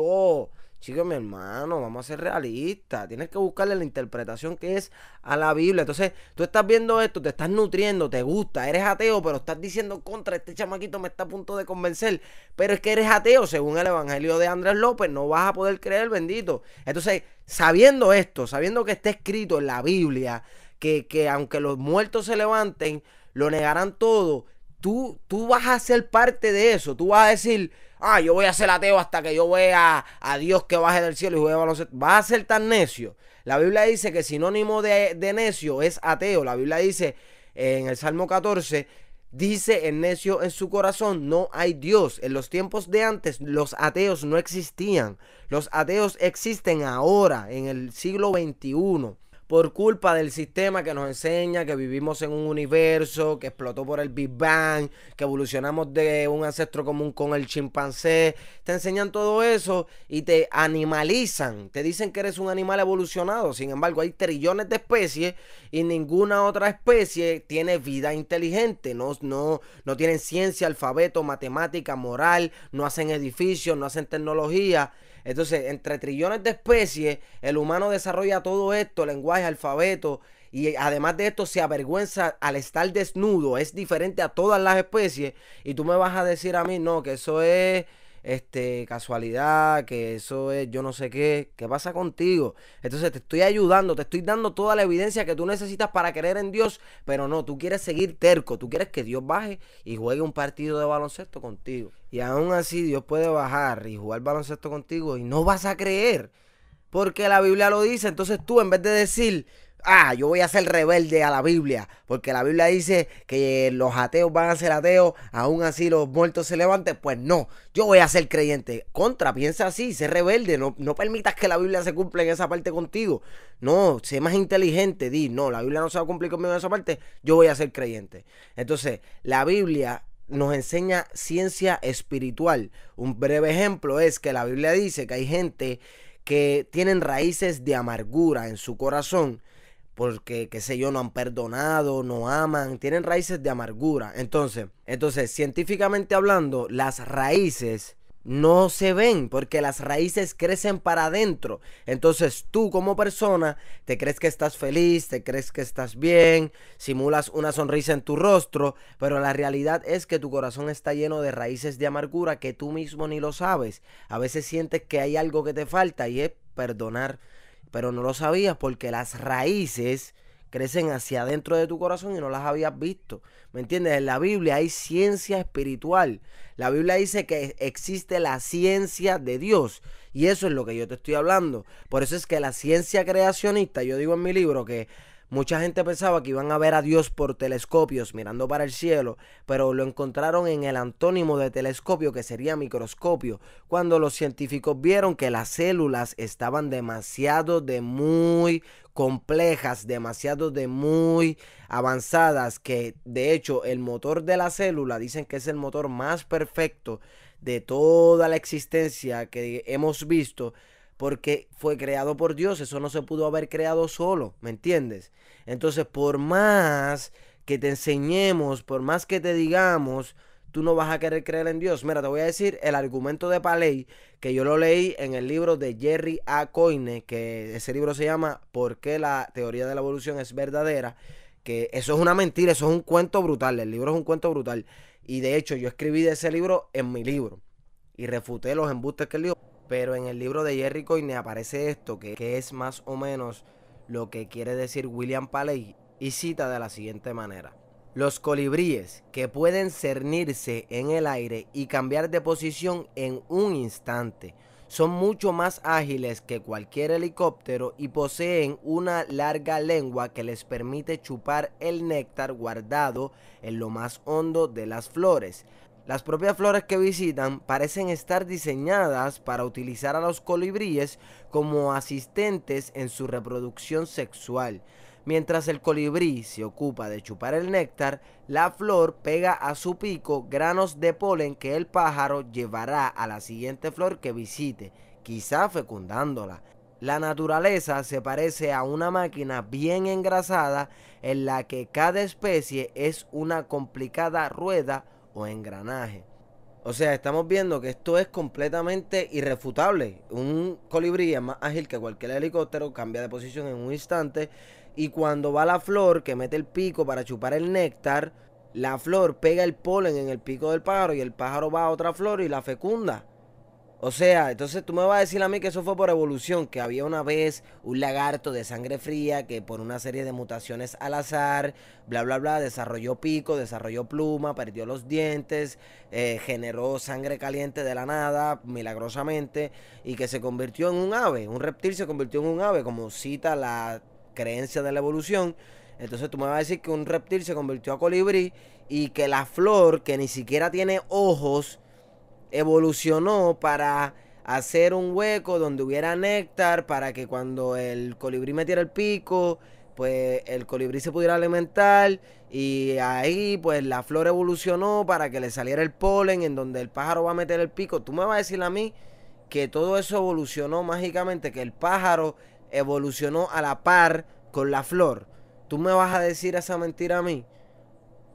chico, mi hermano, vamos a ser realistas. Tienes que buscarle la interpretación que es a la Biblia. Entonces, tú estás viendo esto, te estás nutriendo, te gusta, eres ateo, pero estás diciendo contra, este chamaquito me está a punto de convencer. Pero es que eres ateo, según el Evangelio de Andrés López, no vas a poder creer, bendito. Entonces, sabiendo esto, sabiendo que está escrito en la Biblia, que aunque los muertos se levanten, lo negarán todo, tú vas a ser parte de eso. Tú vas a decir, yo voy a ser ateo hasta que yo vea a Dios que baje del cielo y juegue baloncesto. Vas a ser tan necio. La Biblia dice que sinónimo de necio es ateo. La Biblia dice en el Salmo 14, dice el necio en su corazón, no hay Dios. En los tiempos de antes los ateos no existían. Los ateos existen ahora, en el siglo XXI. Por culpa del sistema que nos enseña que vivimos en un universo que explotó por el Big Bang, que evolucionamos de un ancestro común con el chimpancé. Te enseñan todo eso y te animalizan. Te dicen que eres un animal evolucionado. Sin embargo, hay trillones de especies y ninguna otra especie tiene vida inteligente. No tienen ciencia, alfabeto, matemática, moral, no hacen edificios, no hacen tecnología. Entonces, entre trillones de especies, el humano desarrolla todo esto, lenguaje, alfabeto, y además de esto se avergüenza al estar desnudo. Es diferente a todas las especies. Y tú me vas a decir a mí, no, que eso es casualidad, que eso es yo no sé qué. ¿Qué pasa contigo? Entonces te estoy ayudando, te estoy dando toda la evidencia que tú necesitas para creer en Dios, pero no, tú quieres seguir terco, tú quieres que Dios baje y juegue un partido de baloncesto contigo. Y aún así Dios puede bajar y jugar baloncesto contigo y no vas a creer, porque la Biblia lo dice. Entonces tú, en vez de decir, yo voy a ser rebelde a la Biblia, porque la Biblia dice que los ateos van a ser ateos, aún así los muertos se levanten, pues no, yo voy a ser creyente. Piensa así, sé rebelde, no permitas que la Biblia se cumpla en esa parte contigo. No, sé más inteligente, no, la Biblia no se va a cumplir conmigo en esa parte, yo voy a ser creyente. Entonces, la Biblia nos enseña ciencia espiritual. Un breve ejemplo es que la Biblia dice que hay gente que tienen raíces de amargura en su corazón, porque, qué sé yo, no han perdonado, no aman, tienen raíces de amargura. Entonces, científicamente hablando, las raíces no se ven, porque las raíces crecen para adentro. Entonces tú como persona te crees que estás feliz, te crees que estás bien, simulas una sonrisa en tu rostro, pero la realidad es que tu corazón está lleno de raíces de amargura que tú mismo ni lo sabes. A veces sientes que hay algo que te falta y es perdonar, pero no lo sabías porque las raíces crecen hacia adentro de tu corazón y no las habías visto. ¿Me entiendes? En la Biblia hay ciencia espiritual. La Biblia dice que existe la ciencia de Dios. Y eso es lo que yo te estoy hablando. Por eso es que la ciencia creacionista, yo digo en mi libro que mucha gente pensaba que iban a ver a Dios por telescopios mirando para el cielo, pero lo encontraron en el antónimo de telescopio, que sería microscopio, cuando los científicos vieron que las células estaban demasiado de muy complejas, demasiado de muy avanzadas, que de hecho el motor de la célula dicen que es el motor más perfecto de toda la existencia que hemos visto, porque fue creado por Dios. Eso no se pudo haber creado solo, ¿me entiendes? Entonces, por más que te enseñemos, por más que te digamos, tú no vas a querer creer en Dios. Mira, te voy a decir el argumento de Paley, que yo lo leí en el libro de Jerry A. Coyne, que ese libro se llama ¿Por qué la teoría de la evolución es verdadera? Que eso es una mentira, eso es un cuento brutal. El libro es un cuento brutal. Y de hecho, yo escribí de ese libro en mi libro y refuté los embustes que él dijo. Pero en el libro de Jerry Coyne aparece esto, que es más o menos lo que quiere decir William Paley, y cita de la siguiente manera: los colibríes, que pueden cernirse en el aire y cambiar de posición en un instante, son mucho más ágiles que cualquier helicóptero y poseen una larga lengua que les permite chupar el néctar guardado en lo más hondo de las flores. Las propias flores que visitan parecen estar diseñadas para utilizar a los colibríes como asistentes en su reproducción sexual. Mientras el colibrí se ocupa de chupar el néctar, la flor pega a su pico granos de polen que el pájaro llevará a la siguiente flor que visite, quizá fecundándola. La naturaleza se parece a una máquina bien engrasada en la que cada especie es una complicada rueda o engranaje. O sea, estamos viendo que esto es completamente irrefutable. Un colibrí es más ágil que cualquier helicóptero, cambia de posición en un instante, y cuando va la flor que mete el pico para chupar el néctar, la flor pega el polen en el pico del pájaro y el pájaro va a otra flor y la fecunda. O sea, entonces tú me vas a decir a mí que eso fue por evolución, que había una vez un lagarto de sangre fría que por una serie de mutaciones al azar, bla, bla, bla, desarrolló pico, desarrolló pluma, perdió los dientes, generó sangre caliente de la nada, milagrosamente, y que se convirtió en un ave, un reptil se convirtió en un ave, como cita la creencia de la evolución. Entonces tú me vas a decir que un reptil se convirtió a colibrí y que la flor, que ni siquiera tiene ojos, evolucionó para hacer un hueco donde hubiera néctar para que cuando el colibrí metiera el pico, pues el colibrí se pudiera alimentar y ahí pues la flor evolucionó para que le saliera el polen en donde el pájaro va a meter el pico. Tú me vas a decir a mí que todo eso evolucionó mágicamente, que el pájaro evolucionó a la par con la flor. ¿Tú me vas a decir esa mentira a mí?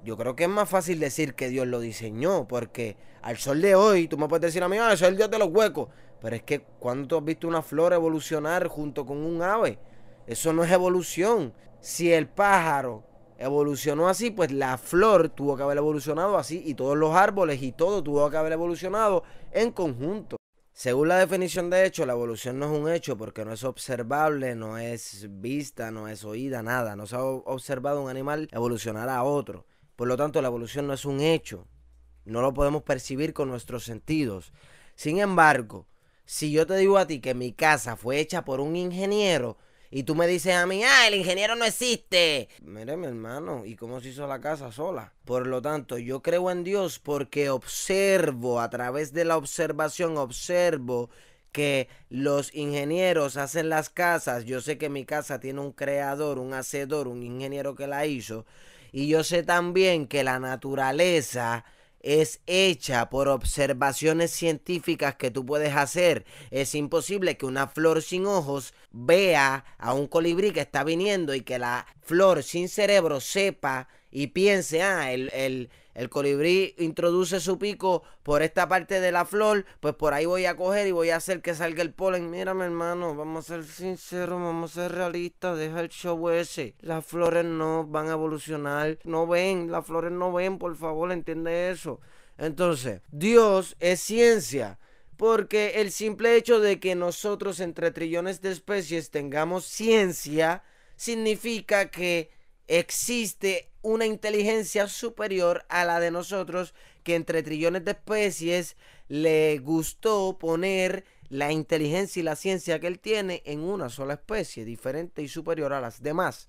Yo creo que es más fácil decir que Dios lo diseñó, porque al sol de hoy, tú me puedes decir a mí, ah, eso es el Dios de los huecos. Pero es que cuando tú has visto una flor evolucionar junto con un ave, eso no es evolución. Si el pájaro evolucionó así, pues la flor tuvo que haber evolucionado así, y todos los árboles y todo tuvo que haber evolucionado en conjunto. Según la definición de hecho, la evolución no es un hecho porque no es observable, no es vista, no es oída, nada. No se ha observado un animal evolucionar a otro. Por lo tanto, la evolución no es un hecho. No lo podemos percibir con nuestros sentidos. Sin embargo, si yo te digo a ti que mi casa fue hecha por un ingeniero y tú me dices a mí, ah, el ingeniero no existe. Mire, mi hermano, ¿y cómo se hizo la casa sola? Por lo tanto, yo creo en Dios porque observo, a través de la observación, observo que los ingenieros hacen las casas. Yo sé que mi casa tiene un creador, un hacedor, un ingeniero que la hizo. Y yo sé también que la naturaleza es hecha por observaciones científicas que tú puedes hacer. Es imposible que una flor sin ojos vea a un colibrí que está viniendo y que la flor sin cerebro sepa y piense, ah, el colibrí introduce su pico por esta parte de la flor, pues por ahí voy a coger y voy a hacer que salga el polen. Mira, mi hermano, vamos a ser sinceros, vamos a ser realistas, deja el show ese. Las flores no van a evolucionar, no ven, las flores no ven, por favor, entiende eso. Entonces, Dios es ciencia. Porque el simple hecho de que nosotros entre trillones de especies tengamos ciencia significa que existe una inteligencia superior a la de nosotros, que entre trillones de especies le gustó poner la inteligencia y la ciencia que él tiene en una sola especie, diferente y superior a las demás.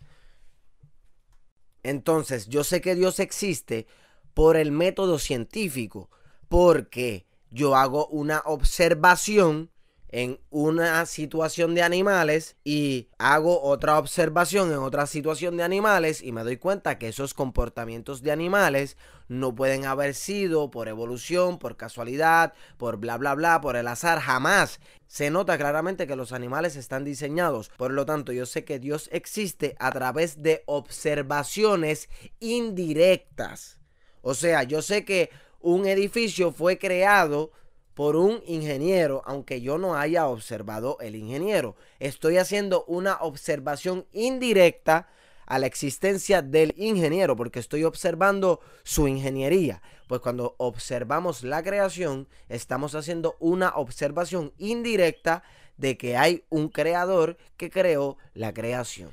Entonces, yo sé que Dios existe por el método científico, porque yo hago una observación en una situación de animales y hago otra observación en otra situación de animales y me doy cuenta que esos comportamientos de animales no pueden haber sido por evolución, por casualidad, por bla bla bla, por el azar, jamás. Se nota claramente que los animales están diseñados. Por lo tanto, yo sé que Dios existe a través de observaciones indirectas. O sea, yo sé que un edificio fue creado por un ingeniero, aunque yo no haya observado el ingeniero. Estoy haciendo una observación indirecta a la existencia del ingeniero, porque estoy observando su ingeniería. Pues cuando observamos la creación, estamos haciendo una observación indirecta de que hay un creador que creó la creación.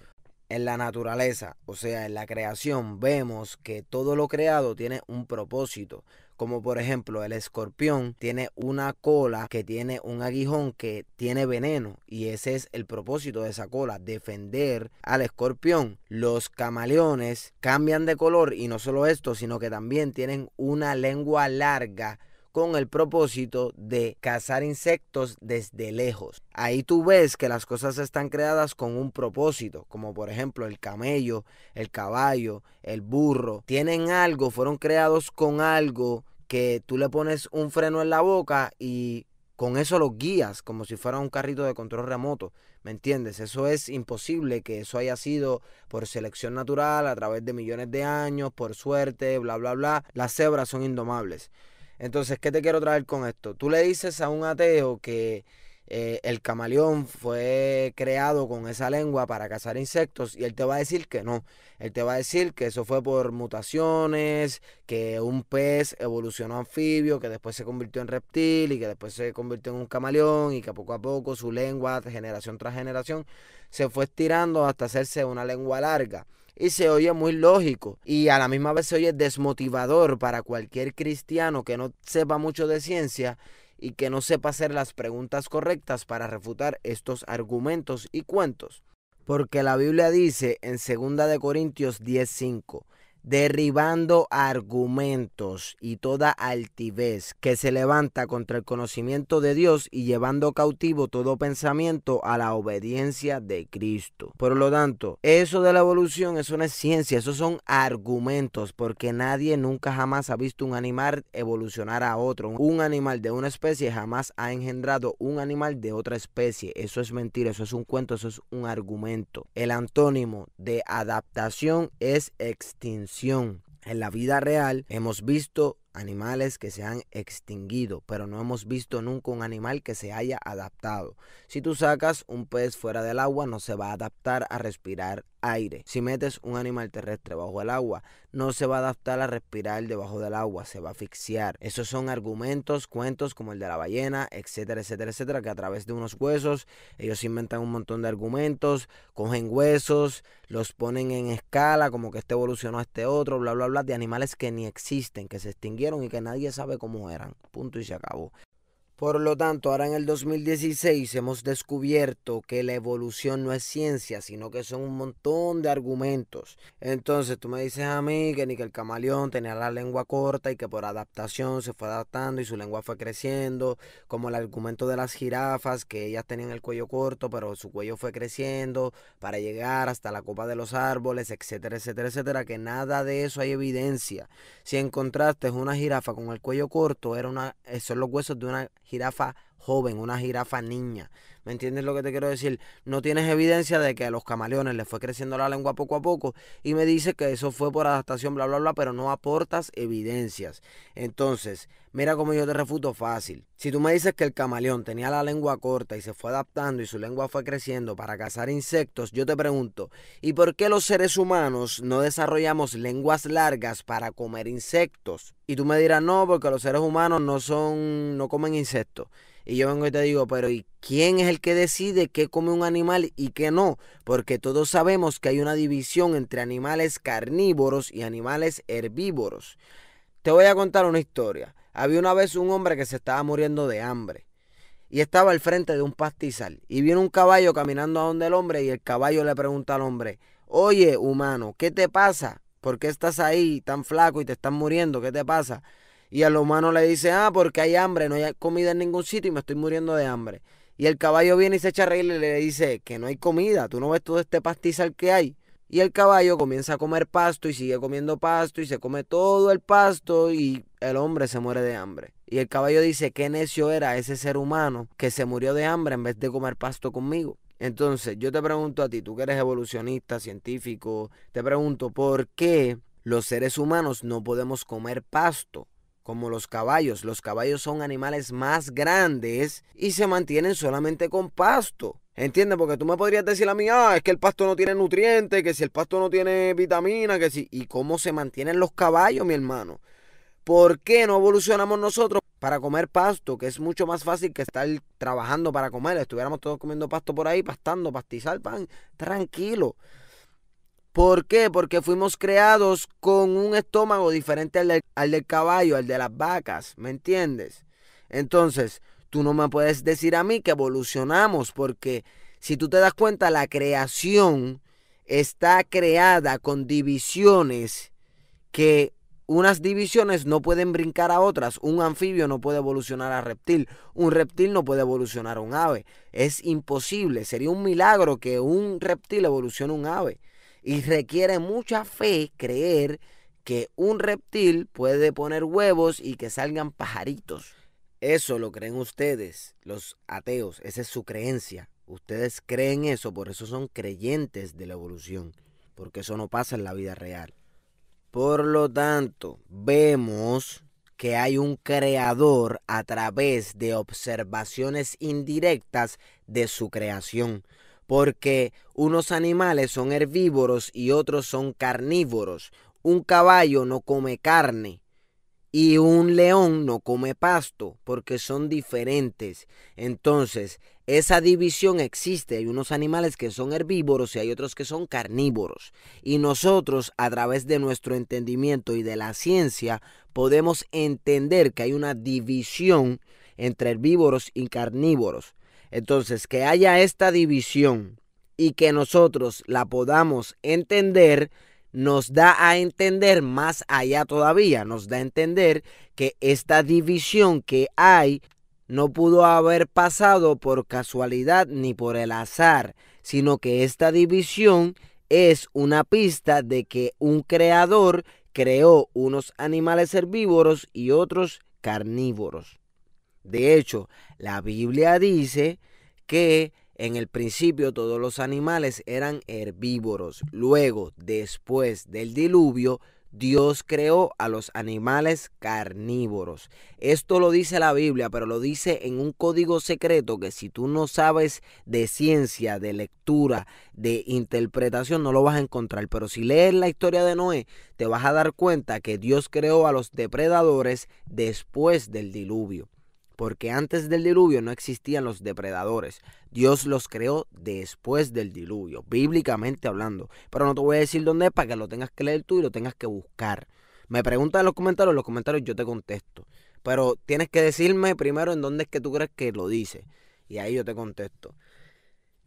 En la naturaleza, o sea, en la creación, vemos que todo lo creado tiene un propósito. Como por ejemplo, el escorpión tiene una cola que tiene un aguijón que tiene veneno. Y ese es el propósito de esa cola, defender al escorpión. Los camaleones cambian de color y no solo esto, sino que también tienen una lengua larga con el propósito de cazar insectos desde lejos. Ahí tú ves que las cosas están creadas con un propósito, como por ejemplo el camello, el caballo, el burro. Tienen algo, fueron creados con algo que tú le pones un freno en la boca y con eso los guías, como si fuera un carrito de control remoto. ¿Me entiendes? Eso es imposible que eso haya sido por selección natural, a través de millones de años, por suerte, bla, bla, bla. Las cebras son indomables. Entonces, ¿qué te quiero traer con esto? Tú le dices a un ateo que el camaleón fue creado con esa lengua para cazar insectos, y él te va a decir que no. Él te va a decir que eso fue por mutaciones, que un pez evolucionó anfibio, que después se convirtió en reptil y que después se convirtió en un camaleón, y que poco a poco su lengua, generación tras generación, se fue estirando hasta hacerse una lengua larga. Y se oye muy lógico, y a la misma vez se oye desmotivador para cualquier cristiano que no sepa mucho de ciencia y que no sepa hacer las preguntas correctas para refutar estos argumentos y cuentos. Porque la Biblia dice en 2 Corintios 10:5, derribando argumentos y toda altivez que se levanta contra el conocimiento de Dios y llevando cautivo todo pensamiento a la obediencia de Cristo. Por lo tanto, eso de la evolución, eso no es ciencia, esos son argumentos, porque nadie nunca jamás ha visto un animal evolucionar a otro. Un animal de una especie jamás ha engendrado un animal de otra especie. Eso es mentira, eso es un cuento, eso es un argumento. El antónimo de adaptación es extinción. En la vida real hemos visto animales que se han extinguido, pero no hemos visto nunca un animal que se haya adaptado. Si tú sacas un pez fuera del agua, no se va a adaptar a respirar aire. Si metes un animal terrestre bajo el agua, no se va a adaptar a respirar debajo del agua, se va a asfixiar. Esos son argumentos, cuentos como el de la ballena, etcétera, etcétera, etcétera, que a través de unos huesos, ellos inventan un montón de argumentos, cogen huesos, los ponen en escala, como que este evolucionó a este otro, bla, bla, bla, de animales que ni existen, que se extinguieron y que nadie sabe cómo eran. Punto y se acabó. Por lo tanto, ahora en el 2016 hemos descubierto que la evolución no es ciencia, sino que son un montón de argumentos. Entonces tú me dices a mí que ni que el camaleón tenía la lengua corta y que por adaptación se fue adaptando y su lengua fue creciendo, como el argumento de las jirafas, que ellas tenían el cuello corto, pero su cuello fue creciendo para llegar hasta la copa de los árboles, etcétera, etcétera, etcétera, que nada de eso hay evidencia. Si encontraste una jirafa con el cuello corto, son los huesos de una jirafa joven, una jirafa niña. ¿Me entiendes lo que te quiero decir? No tienes evidencia de que a los camaleones les fue creciendo la lengua poco a poco y me dice que eso fue por adaptación, bla, bla, bla, pero no aportas evidencias. Entonces, mira cómo yo te refuto fácil. Si tú me dices que el camaleón tenía la lengua corta y se fue adaptando y su lengua fue creciendo para cazar insectos, yo te pregunto, ¿y por qué los seres humanos no desarrollamos lenguas largas para comer insectos? Y tú me dirás, no, porque los seres humanos no comen insectos. Y yo vengo y te digo, pero ¿y quién es el que decide qué come un animal y qué no? Porque todos sabemos que hay una división entre animales carnívoros y animales herbívoros. Te voy a contar una historia. Había una vez un hombre que se estaba muriendo de hambre y estaba al frente de un pastizal. Y viene un caballo caminando a donde el hombre y el caballo le pregunta al hombre, oye, humano, ¿qué te pasa? ¿Por qué estás ahí tan flaco y te estás muriendo? ¿Qué te pasa? Y al humano le dice, porque hay hambre, no hay comida en ningún sitio y me estoy muriendo de hambre. Y el caballo viene y se echa a reír y le dice que no hay comida, tú no ves todo este pastizal que hay. Y el caballo comienza a comer pasto y sigue comiendo pasto y se come todo el pasto y el hombre se muere de hambre. Y el caballo dice, qué necio era ese ser humano que se murió de hambre en vez de comer pasto conmigo. Entonces, yo te pregunto a ti, tú que eres evolucionista, científico, te pregunto, ¿por qué los seres humanos no podemos comer pasto como los caballos? Los caballos son animales más grandes y se mantienen solamente con pasto. ¿Entiendes? Porque tú me podrías decir a mí, es que el pasto no tiene nutrientes, que si el pasto no tiene vitamina, que si... ¿Y cómo se mantienen los caballos, mi hermano? ¿Por qué no evolucionamos nosotros para comer pasto? Que es mucho más fácil que estar trabajando para comer. Estuviéramos todos comiendo pasto por ahí, pastando, pastizal, pan, tranquilo. ¿Por qué? Porque fuimos creados con un estómago diferente al del caballo, al de las vacas, ¿me entiendes? Entonces, tú no me puedes decir a mí que evolucionamos, porque si tú te das cuenta, la creación está creada con divisiones que unas divisiones no pueden brincar a otras. Un anfibio no puede evolucionar a reptil. Un reptil no puede evolucionar a un ave. Es imposible. Sería un milagro que un reptil evolucione a un ave. Y requiere mucha fe creer que un reptil puede poner huevos y que salgan pajaritos. Eso lo creen ustedes, los ateos. Esa es su creencia. Ustedes creen eso, por eso son creyentes de la evolución. Porque eso no pasa en la vida real. Por lo tanto, vemos que hay un creador a través de observaciones indirectas de su creación. Porque unos animales son herbívoros y otros son carnívoros. Un caballo no come carne y un león no come pasto, porque son diferentes. Entonces, esa división existe. Hay unos animales que son herbívoros y hay otros que son carnívoros. Y nosotros, a través de nuestro entendimiento y de la ciencia, podemos entender que hay una división entre herbívoros y carnívoros. Entonces, que haya esta división y que nosotros la podamos entender, nos da a entender más allá todavía, nos da a entender que esta división que hay no pudo haber pasado por casualidad ni por el azar, sino que esta división es una pista de que un creador creó unos animales herbívoros y otros carnívoros. De hecho, la Biblia dice que en el principio todos los animales eran herbívoros. Luego, después del diluvio, Dios creó a los animales carnívoros. Esto lo dice la Biblia, pero lo dice en un código secreto que si tú no sabes de ciencia, de lectura, de interpretación, no lo vas a encontrar. Pero si lees la historia de Noé, te vas a dar cuenta que Dios creó a los depredadores después del diluvio. Porque antes del diluvio no existían los depredadores. Dios los creó después del diluvio, bíblicamente hablando. Pero no te voy a decir dónde es para que lo tengas que leer tú y lo tengas que buscar. Me preguntas en los comentarios yo te contesto. Pero tienes que decirme primero en dónde es que tú crees que lo dice. Y ahí yo te contesto.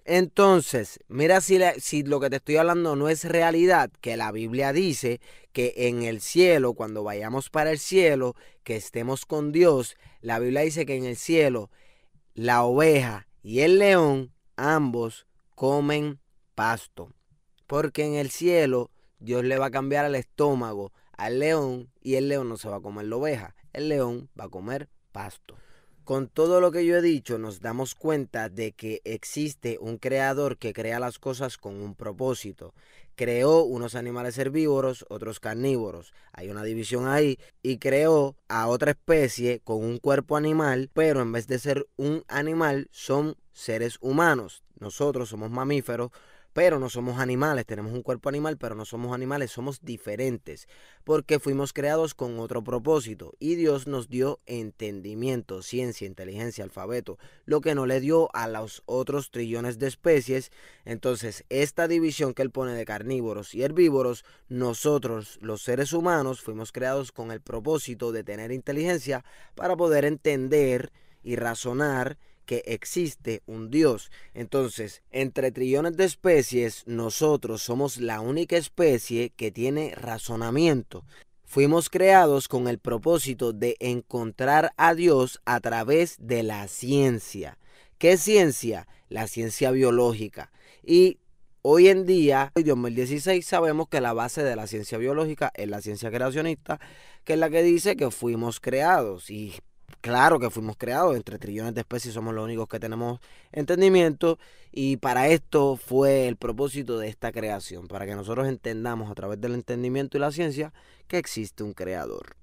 Entonces, mira si lo que te estoy hablando no es realidad, que la Biblia dice que en el cielo, cuando vayamos para el cielo, que estemos con Dios, la Biblia dice que en el cielo la oveja y el león, ambos comen pasto. Porque en el cielo Dios le va a cambiar el estómago al león y el león no se va a comer la oveja, el león va a comer pasto. Con todo lo que yo he dicho, nos damos cuenta de que existe un creador que crea las cosas con un propósito. Creó unos animales herbívoros, otros carnívoros. Hay una división ahí. Y creó a otra especie con un cuerpo animal, pero en vez de ser un animal, son seres humanos. Nosotros somos mamíferos, pero no somos animales, tenemos un cuerpo animal, pero no somos animales, somos diferentes, porque fuimos creados con otro propósito, y Dios nos dio entendimiento, ciencia, inteligencia, alfabeto, lo que no le dio a los otros trillones de especies. Entonces, esta división que Él pone de carnívoros y herbívoros, nosotros, los seres humanos, fuimos creados con el propósito de tener inteligencia para poder entender y razonar que existe un Dios. Entonces, entre trillones de especies, nosotros somos la única especie que tiene razonamiento. Fuimos creados con el propósito de encontrar a Dios a través de la ciencia. ¿Qué ciencia? La ciencia biológica. Y hoy en día, en 2016, sabemos que la base de la ciencia biológica es la ciencia creacionista, que es la que dice que fuimos creados. Y claro que fuimos creados, entre trillones de especies somos los únicos que tenemos entendimiento, y para esto fue el propósito de esta creación, para que nosotros entendamos a través del entendimiento y la ciencia que existe un creador.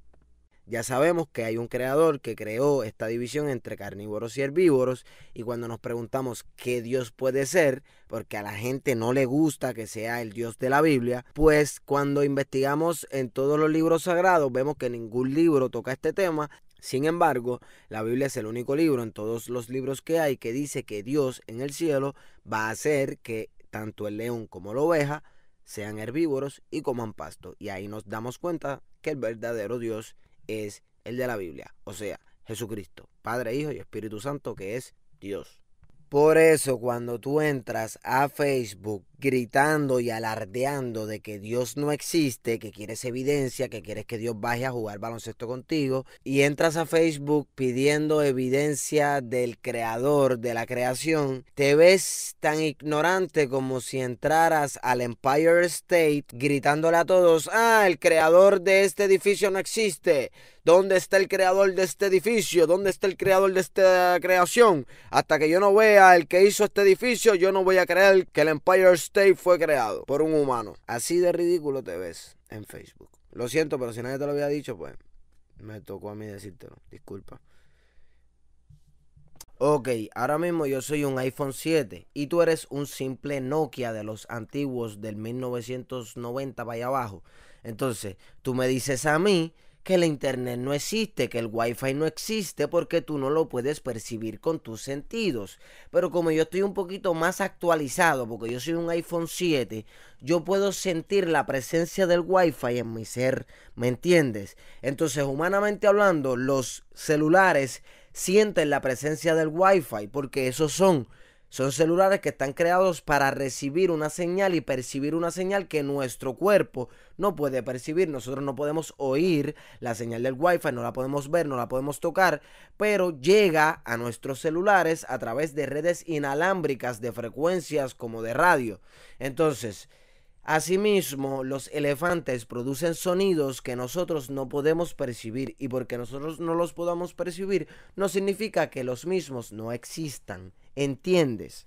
Ya sabemos que hay un creador que creó esta división entre carnívoros y herbívoros, y cuando nos preguntamos qué Dios puede ser, porque a la gente no le gusta que sea el Dios de la Biblia, pues cuando investigamos en todos los libros sagrados vemos que ningún libro toca este tema. Sin embargo, la Biblia es el único libro en todos los libros que hay que dice que Dios en el cielo va a hacer que tanto el león como la oveja sean herbívoros y coman pasto. Y ahí nos damos cuenta que el verdadero Dios es el de la Biblia, o sea, Jesucristo, Padre, Hijo y Espíritu Santo, que es Dios. Por eso cuando tú entras a Facebook gritando y alardeando de que Dios no existe, que quieres evidencia, que quieres que Dios vaya a jugar baloncesto contigo, y entras a Facebook pidiendo evidencia del creador de la creación, te ves tan ignorante como si entraras al Empire State gritándole a todos: el creador de este edificio no existe. ¿Dónde está el creador de este edificio? ¿Dónde está el creador de esta creación? Hasta que yo no vea el que hizo este edificio, yo no voy a creer que el Empire State fue creado por un humano. Así de ridículo te ves en Facebook. Lo siento, pero si nadie te lo había dicho, pues Me tocó a mí decírtelo, disculpa. Ok, ahora mismo yo soy un iPhone 7 y tú eres un simple Nokia de los antiguos del 1990 para allá abajo. Entonces, tú me dices a mí que el internet no existe, que el wifi no existe porque tú no lo puedes percibir con tus sentidos. Pero como yo estoy un poquito más actualizado, porque yo soy un iPhone 7, yo puedo sentir la presencia del wifi en mi ser, ¿me entiendes? Entonces, humanamente hablando, los celulares sienten la presencia del wifi porque esos son celulares que están creados para recibir una señal y percibir una señal que nuestro cuerpo no puede percibir. Nosotros no podemos oír la señal del wifi, no la podemos ver, no la podemos tocar, pero llega a nuestros celulares a través de redes inalámbricas de frecuencias como de radio. Entonces, asimismo, los elefantes producen sonidos que nosotros no podemos percibir, y porque nosotros no los podamos percibir no significa que los mismos no existan, ¿entiendes?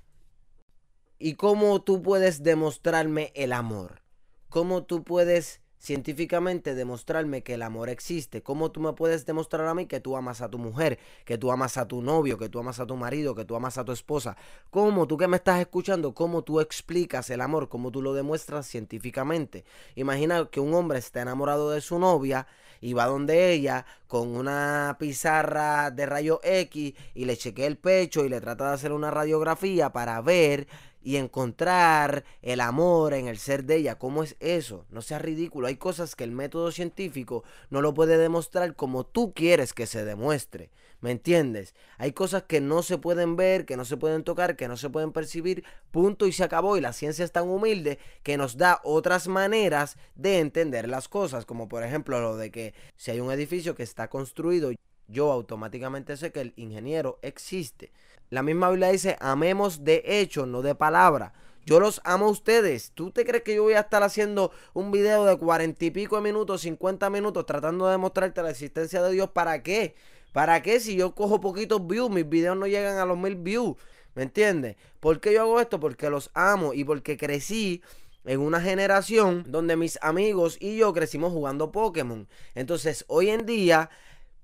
¿Y cómo tú puedes demostrarme el amor? ¿Cómo tú puedes científicamente demostrarme que el amor existe? ¿Cómo tú me puedes demostrar a mí que tú amas a tu mujer, que tú amas a tu novio, que tú amas a tu marido, que tú amas a tu esposa? ¿Cómo tú que me estás escuchando, cómo tú explicas el amor, cómo tú lo demuestras científicamente? Imagina que un hombre está enamorado de su novia y va donde ella con una pizarra de rayo X y le chequea el pecho y le trata de hacer una radiografía para ver y encontrar el amor en el ser de ella. ¿Cómo es eso? No sea ridículo. Hay cosas que el método científico no lo puede demostrar como tú quieres que se demuestre. ¿Me entiendes? Hay cosas que no se pueden ver, que no se pueden tocar, que no se pueden percibir, punto y se acabó. Y la ciencia es tan humilde que nos da otras maneras de entender las cosas, como por ejemplo lo de que si hay un edificio que está construido, yo automáticamente sé que el ingeniero existe. La misma Biblia dice, amemos de hecho, no de palabra. Yo los amo a ustedes. ¿Tú te crees que yo voy a estar haciendo un video de 40 y pico de minutos, 50 minutos, tratando de demostrarte la existencia de Dios? ¿Para qué? ¿Para qué? Si yo cojo poquitos views, mis videos no llegan a los 1000 views. ¿Me entiendes? ¿Por qué yo hago esto? Porque los amo y porque crecí en una generación donde mis amigos y yo crecimos jugando Pokémon. Entonces, hoy en día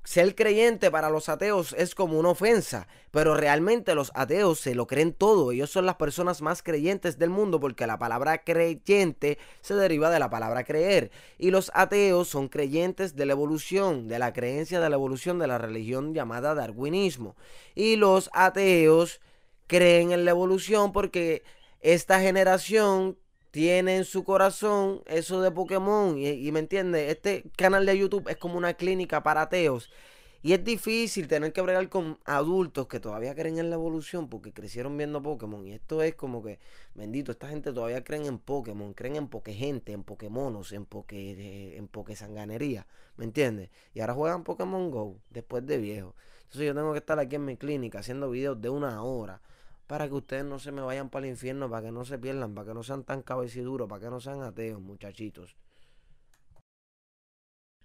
ser creyente para los ateos es como una ofensa, pero realmente los ateos se lo creen todo. Ellos son las personas más creyentes del mundo porque la palabra creyente se deriva de la palabra creer. Y los ateos son creyentes de la evolución, de la creencia de la evolución de la religión llamada darwinismo. Y los ateos creen en la evolución porque esta generación tiene en su corazón eso de Pokémon y me entiende, este canal de YouTube es como una clínica para ateos y es difícil tener que bregar con adultos que todavía creen en la evolución porque crecieron viendo Pokémon y esto es como que, bendito, esta gente todavía creen en Pokémon, creen en Pokegente, en Pokémonos, en Pokesanganería, ¿me entiendes? Y ahora juegan Pokémon Go después de viejo. Entonces yo tengo que estar aquí en mi clínica haciendo videos de 1 hora para que ustedes no se me vayan para el infierno, para que no se pierdan, para que no sean tan cabeciduros, para que no sean ateos, muchachitos.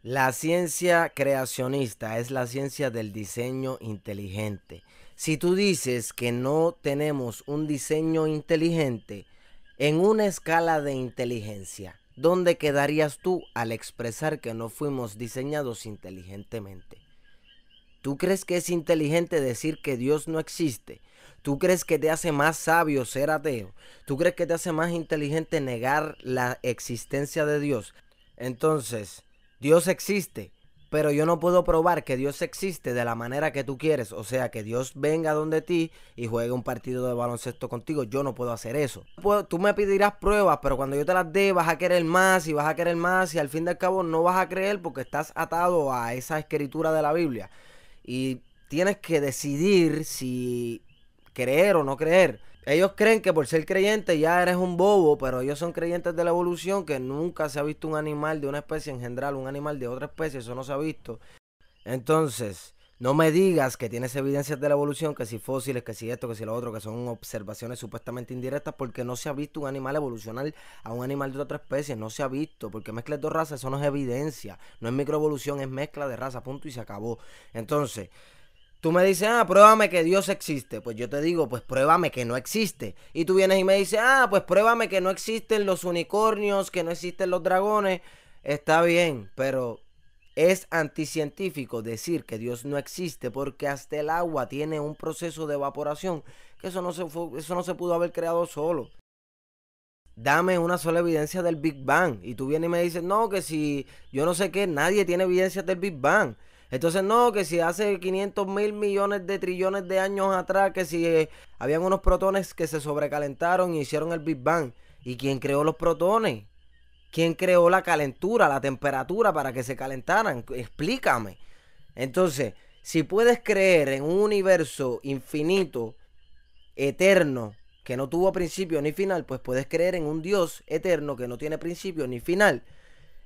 La ciencia creacionista es la ciencia del diseño inteligente. Si tú dices que no tenemos un diseño inteligente en una escala de inteligencia, ¿dónde quedarías tú al expresar que no fuimos diseñados inteligentemente? ¿Tú crees que es inteligente decir que Dios no existe? ¿Tú crees que te hace más sabio ser ateo? ¿Tú crees que te hace más inteligente negar la existencia de Dios? Entonces, Dios existe, pero yo no puedo probar que Dios existe de la manera que tú quieres. O sea, que Dios venga donde ti y juegue un partido de baloncesto contigo. Yo no puedo hacer eso. Tú me pedirás pruebas, pero cuando yo te las dé vas a querer más y vas a querer más y al fin y al cabo no vas a creer porque estás atado a esa escritura de la Biblia. Y tienes que decidir si creer o no creer. Ellos creen que por ser creyente ya eres un bobo, pero ellos son creyentes de la evolución, que nunca se ha visto un animal de una especie engendrar un animal de otra especie, eso no se ha visto. Entonces, no me digas que tienes evidencias de la evolución, que si fósiles, que si esto, que si lo otro, que son observaciones supuestamente indirectas, porque no se ha visto un animal evolucionar a un animal de otra especie, no se ha visto, porque mezcla de dos razas, eso no es evidencia, no es microevolución, es mezcla de raza, punto y se acabó. Entonces, tú me dices, pruébame que Dios existe. Pues yo te digo, pues pruébame que no existe. Y tú vienes y me dices, pues pruébame que no existen los unicornios, que no existen los dragones. Está bien, pero Es anticientífico decir que Dios no existe porque hasta el agua tiene un proceso de evaporación, que eso no se pudo haber creado solo. Dame una sola evidencia del Big Bang. Y tú vienes y me dices, no, que si yo no sé qué, nadie tiene evidencias del Big Bang. Entonces, no, que si hace 500.000 millones de trillones de años atrás, que si habían unos protones que se sobrecalentaron y hicieron el Big Bang. ¿Y quién creó los protones? ¿Quién creó la calentura, la temperatura para que se calentaran? Explícame. Entonces, si puedes creer en un universo infinito, eterno, que no tuvo principio ni final, pues puedes creer en un Dios eterno que no tiene principio ni final.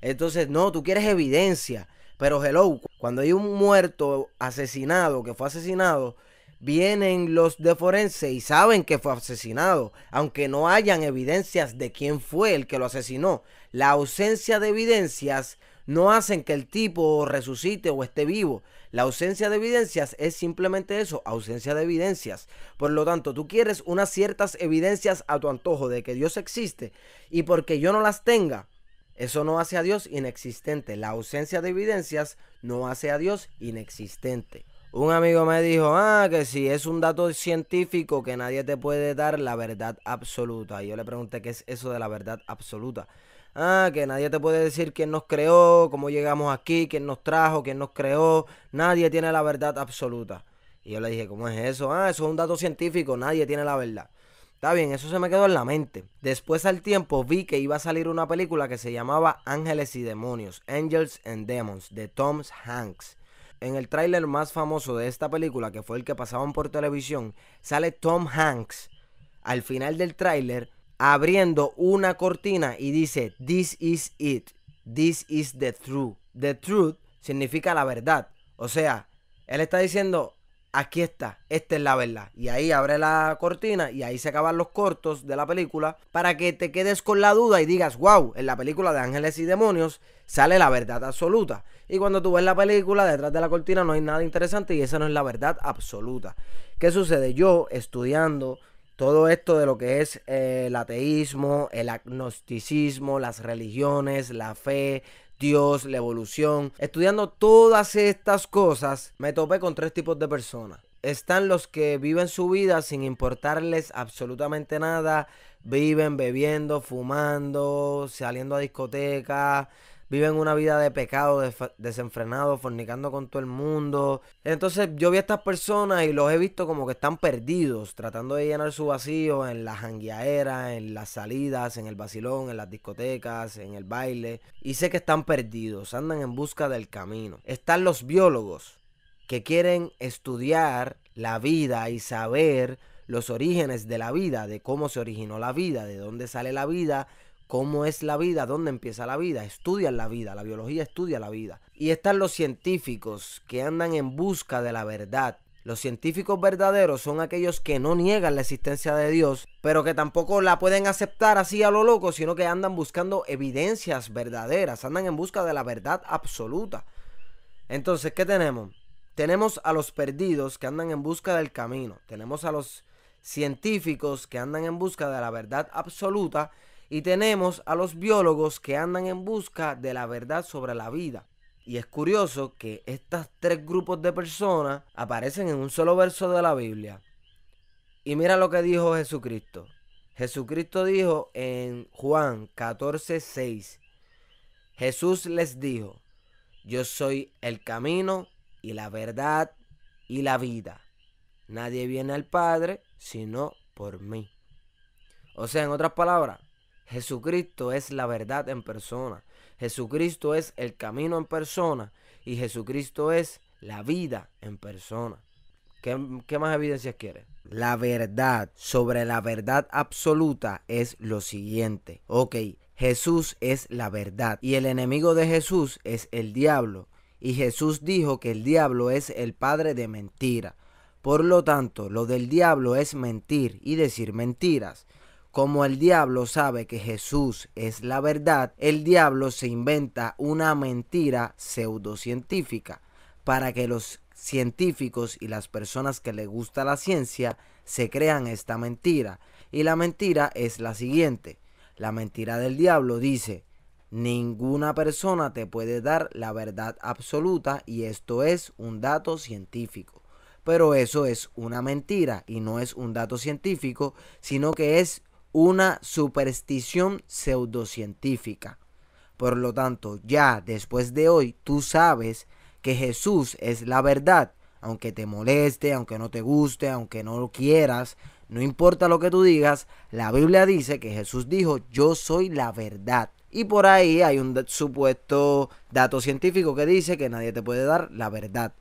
Entonces, no, tú quieres evidencia. Pero hello, cuando hay un muerto asesinado, que fue asesinado, vienen los de forense y saben que fue asesinado, aunque no hayan evidencias de quién fue el que lo asesinó. La ausencia de evidencias no hacen que el tipo resucite o esté vivo. La ausencia de evidencias es simplemente eso, ausencia de evidencias. Por lo tanto, tú quieres unas ciertas evidencias a tu antojo de que Dios existe, y porque yo no las tenga, eso no hace a Dios inexistente. La ausencia de evidencias no hace a Dios inexistente. Un amigo me dijo, que si es un dato científico que nadie te puede dar la verdad absoluta. Y yo le pregunté qué es eso de la verdad absoluta. Que nadie te puede decir quién nos creó, cómo llegamos aquí, quién nos trajo, quién nos creó. Nadie tiene la verdad absoluta. Y yo le dije, ¿cómo es eso? Eso es un dato científico, nadie tiene la verdad. Está bien, eso se me quedó en la mente. Después al tiempo vi que iba a salir una película que se llamaba Ángeles y Demonios, Angels and Demons, de Tom Hanks. En el tráiler más famoso de esta película, que fue el que pasaban por televisión, sale Tom Hanks al final del tráiler abriendo una cortina y dice, "This is it, this is the truth". The truth significa la verdad. O sea, él está diciendo, aquí está, esta es la verdad. Y ahí abre la cortina y ahí se acaban los cortos de la película para que te quedes con la duda y digas, wow, en la película de Ángeles y Demonios sale la verdad absoluta. Y cuando tú ves la película, detrás de la cortina no hay nada interesante y esa no es la verdad absoluta. ¿Qué sucede? Yo estudiando todo esto de lo que es el ateísmo, el agnosticismo, las religiones, la fe, Dios, la evolución. Estudiando todas estas cosas, me topé con tres tipos de personas. Están los que viven su vida sin importarles absolutamente nada. Viven bebiendo, fumando, saliendo a discotecas. Viven una vida de pecado desenfrenado, fornicando con todo el mundo. Entonces yo vi a estas personas y los he visto como que están perdidos, tratando de llenar su vacío en la jangueadera, en las salidas, en el vacilón, en las discotecas, en el baile. Y sé que están perdidos, andan en busca del camino. Están los biólogos que quieren estudiar la vida y saber los orígenes de la vida, de cómo se originó la vida, de dónde sale la vida, cómo es la vida, dónde empieza la vida. Estudian la vida, la biología estudia la vida. Y están los científicos que andan en busca de la verdad. Los científicos verdaderos son aquellos que no niegan la existencia de Dios, pero que tampoco la pueden aceptar así a lo loco, sino que andan buscando evidencias verdaderas, andan en busca de la verdad absoluta. Entonces, ¿qué tenemos? Tenemos a los perdidos que andan en busca del camino. Tenemos a los científicos que andan en busca de la verdad absoluta. Y tenemos a los biólogos que andan en busca de la verdad sobre la vida. Y es curioso que estos tres grupos de personas aparecen en un solo verso de la Biblia. Y mira lo que dijo Jesucristo. Jesucristo dijo en Juan 14:6. Jesús les dijo, yo soy el camino y la verdad y la vida. Nadie viene al Padre sino por mí. O sea, en otras palabras, Jesucristo es la verdad en persona. Jesucristo es el camino en persona. Y Jesucristo es la vida en persona. ¿Qué más evidencias quieres? La verdad sobre la verdad absoluta es lo siguiente. Ok, Jesús es la verdad. Y el enemigo de Jesús es el diablo. Y Jesús dijo que el diablo es el padre de mentira. Por lo tanto, lo del diablo es mentir y decir mentiras. Como el diablo sabe que Jesús es la verdad, el diablo se inventa una mentira pseudocientífica para que los científicos y las personas que les gusta la ciencia se crean esta mentira. Y la mentira es la siguiente. La mentira del diablo dice, Ninguna persona te puede dar la verdad absoluta y esto es un dato científico. Pero eso es una mentira y no es un dato científico, sino que es una superstición pseudocientífica. Por lo tanto, ya después de hoy, tú sabes que Jesús es la verdad. Aunque te moleste, aunque no te guste, aunque no lo quieras, no importa lo que tú digas, la Biblia dice que Jesús dijo, yo soy la verdad. Y por ahí hay un supuesto dato científico que dice que nadie te puede dar la verdad.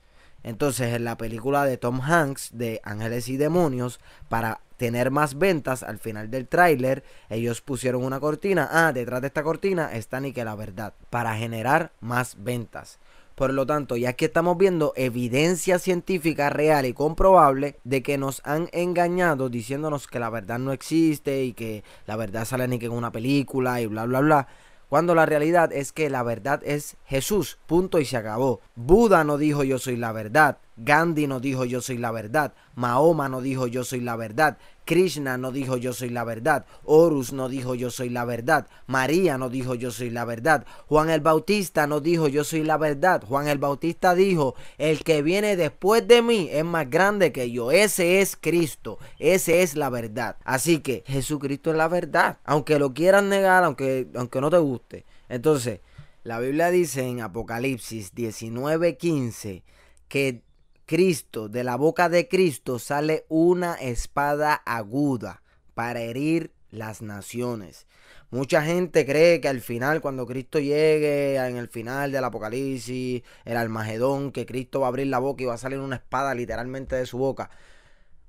Entonces, en la película de Tom Hanks de Ángeles y Demonios, para tener más ventas, al final del tráiler, ellos pusieron una cortina. Detrás de esta cortina está ni que la verdad, para generar más ventas. Por lo tanto, ya que estamos viendo evidencia científica real y comprobable de que nos han engañado diciéndonos que la verdad no existe y que la verdad sale ni que en una película y bla bla bla, cuando la realidad es que la verdad es Jesús, punto y se acabó. Buda no dijo yo soy la verdad, Gandhi no dijo yo soy la verdad, Mahoma no dijo yo soy la verdad, Krishna no dijo yo soy la verdad, Horus no dijo yo soy la verdad, María no dijo yo soy la verdad, Juan el Bautista no dijo yo soy la verdad. Juan el Bautista dijo, el que viene después de mí es más grande que yo. Ese es Cristo, ese es la verdad. Así que Jesucristo es la verdad, aunque lo quieran negar, aunque no te guste. Entonces, la Biblia dice en Apocalipsis 19:15 que Cristo, de la boca de Cristo sale una espada aguda para herir las naciones. Mucha gente cree que al final, cuando Cristo llegue, en el final del Apocalipsis, el Armagedón, que Cristo va a abrir la boca y va a salir una espada literalmente de su boca.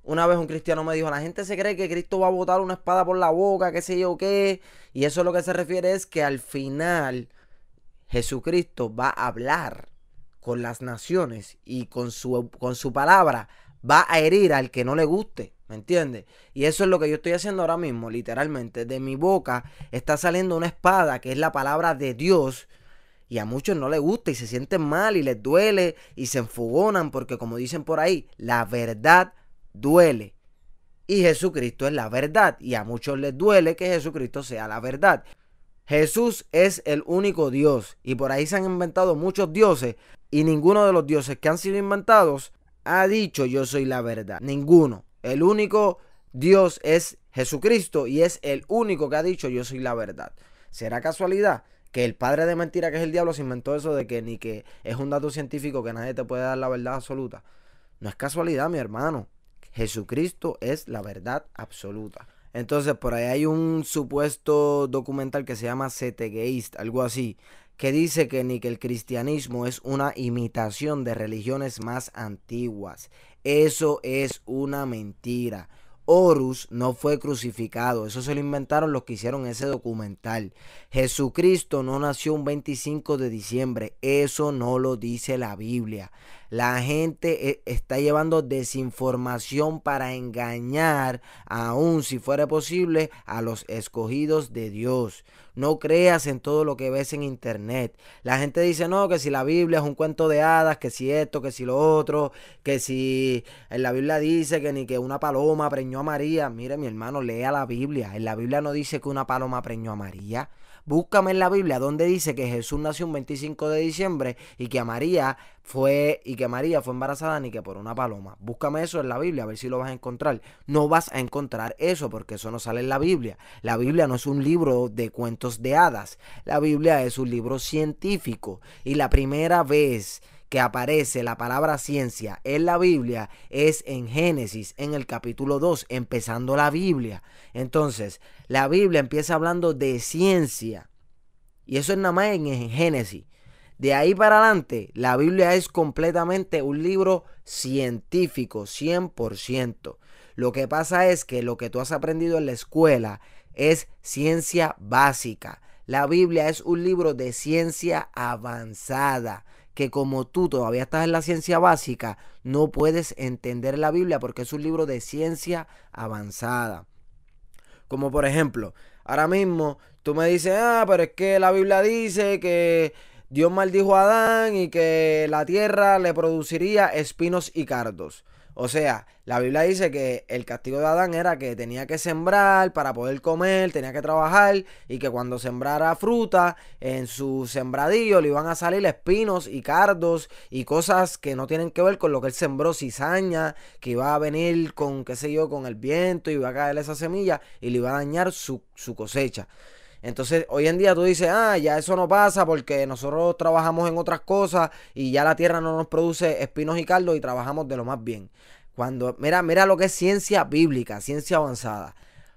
Una vez un cristiano me dijo, la gente se cree que Cristo va a botar una espada por la boca, qué sé yo qué. Y eso lo que se refiere es que al final Jesucristo va a hablar con las naciones y con su palabra va a herir al que no le guste, ¿me entiendes? Y eso es lo que yo estoy haciendo ahora mismo, literalmente. De mi boca está saliendo una espada que es la palabra de Dios y a muchos no les gusta y se sienten mal y les duele y se enfogonan porque, como dicen por ahí, la verdad duele. Y Jesucristo es la verdad y a muchos les duele que Jesucristo sea la verdad. Jesús es el único Dios y por ahí se han inventado muchos dioses y ninguno de los dioses que han sido inventados ha dicho yo soy la verdad. Ninguno. El único Dios es Jesucristo y es el único que ha dicho yo soy la verdad. ¿Será casualidad que el padre de mentira, que es el diablo, se inventó eso de que ni que es un dato científico que nadie te puede dar la verdad absoluta? No es casualidad, mi hermano. Jesucristo es la verdad absoluta. Entonces por ahí hay un supuesto documental que se llama Zeitgeist, algo así, que dice que ni que el cristianismo es una imitación de religiones más antiguas. Eso es una mentira. Horus no fue crucificado, eso se lo inventaron los que hicieron ese documental. Jesucristo no nació un 25 de diciembre, eso no lo dice la Biblia. La gente está llevando desinformación para engañar, aun si fuera posible, a los escogidos de Dios. No creas en todo lo que ves en internet. La gente dice, no, que si la Biblia es un cuento de hadas, que si esto, que si lo otro, que si en la Biblia dice que ni que una paloma preñó a María. Mire, mi hermano, lea la Biblia. En la Biblia no dice que una paloma preñó a María. Búscame en la Biblia donde dice que Jesús nació un 25 de diciembre y que María fue embarazada ni que por una paloma. Búscame eso en la Biblia a ver si lo vas a encontrar. No vas a encontrar eso porque eso no sale en la Biblia. La Biblia no es un libro de cuentos de hadas. La Biblia es un libro científico y la primera vez que aparece la palabra ciencia en la Biblia es en Génesis, en el capítulo 2, empezando la Biblia. Entonces, la Biblia empieza hablando de ciencia. Y eso es nada más en Génesis. De ahí para adelante, la Biblia es completamente un libro científico, 100%. Lo que pasa es que lo que tú has aprendido en la escuela es ciencia básica. La Biblia es un libro de ciencia avanzada, que como tú todavía estás en la ciencia básica, no puedes entender la Biblia porque es un libro de ciencia avanzada. Como por ejemplo, ahora mismo tú me dices, pero es que la Biblia dice que Dios maldijo a Adán y que la tierra le produciría espinos y cardos. O sea, la Biblia dice que el castigo de Adán era que tenía que sembrar para poder comer, tenía que trabajar y que cuando sembrara fruta en su sembradío le iban a salir espinos y cardos y cosas que no tienen que ver con lo que él sembró, cizaña, que iba a venir con, qué sé yo, con el viento y iba a caer esa semilla y le iba a dañar su cosecha. Entonces, hoy en día tú dices, ya eso no pasa porque nosotros trabajamos en otras cosas y ya la tierra no nos produce espinos y cardos y trabajamos de lo más bien. Mira lo que es ciencia bíblica, ciencia avanzada.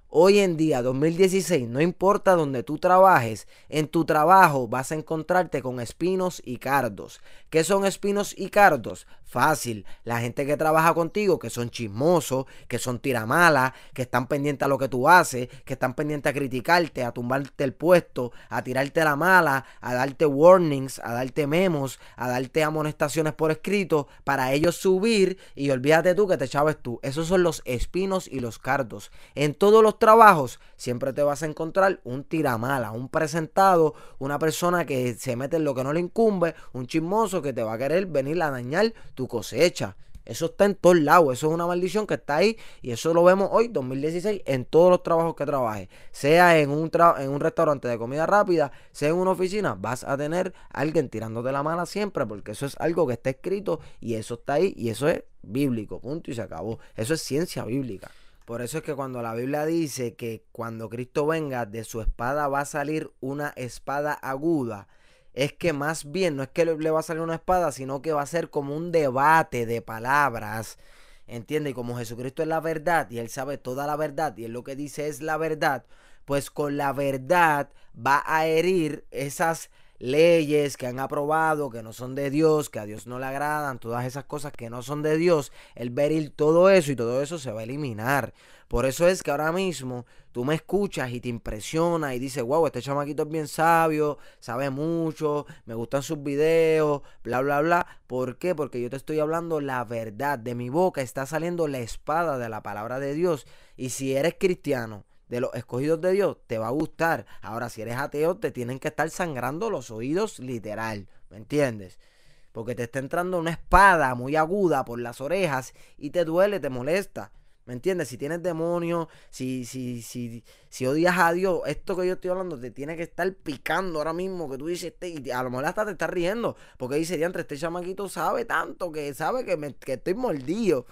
Hoy en día, 2016, no importa donde tú trabajes, en tu trabajo vas a encontrarte con espinos y cardos. ¿Qué son espinos y cardos? Fácil, la gente que trabaja contigo, que son chismosos, que son tiramalas, que están pendientes a lo que tú haces, que están pendientes a criticarte, a tumbarte el puesto, a tirarte la mala, a darte warnings, a darte memos, a darte amonestaciones por escrito, para ellos subir y olvídate tú que te chaves tú. Esos son los espinos y los cardos. En todos los trabajos siempre te vas a encontrar un tiramala, un presentado, una persona que se mete en lo que no le incumbe, un chismoso que te va a querer venir a dañar tu cosecha. Eso está en todos lados, eso es una maldición que está ahí y eso lo vemos hoy, 2016, en todos los trabajos que trabajes. Sea en un restaurante de comida rápida, sea en una oficina, vas a tener a alguien tirándote la mala siempre porque eso es algo que está escrito y eso está ahí y eso es bíblico, punto y se acabó. Eso es ciencia bíblica. Por eso es que cuando la Biblia dice que cuando Cristo venga, de su espada va a salir una espada aguda, es que más bien no es que le va a salir una espada, sino que va a ser como un debate de palabras. ¿Entiendes? Y como Jesucristo es la verdad y Él sabe toda la verdad y Él lo que dice es la verdad, pues con la verdad va a herir esas leyes que han aprobado, que no son de Dios, que a Dios no le agradan, todas esas cosas que no son de Dios. Él va a herir todo eso y todo eso se va a eliminar. Por eso es que ahora mismo tú me escuchas y te impresiona y dices, wow, este chamaquito es bien sabio, sabe mucho, me gustan sus videos, bla, bla, bla. ¿Por qué? Porque yo te estoy hablando la verdad. De mi boca está saliendo la espada de la palabra de Dios. Y si eres cristiano, de los escogidos de Dios, te va a gustar. Ahora, si eres ateo, te tienen que estar sangrando los oídos literal, ¿me entiendes? Porque te está entrando una espada muy aguda por las orejas y te duele, te molesta. ¿Me entiendes? Si tienes demonios, si odias a Dios, esto que yo estoy hablando te tiene que estar picando ahora mismo, que tú dices, y a lo mejor hasta te estás riendo, porque dice, diantre, este chamaquito sabe tanto, que sabe que estoy mordido.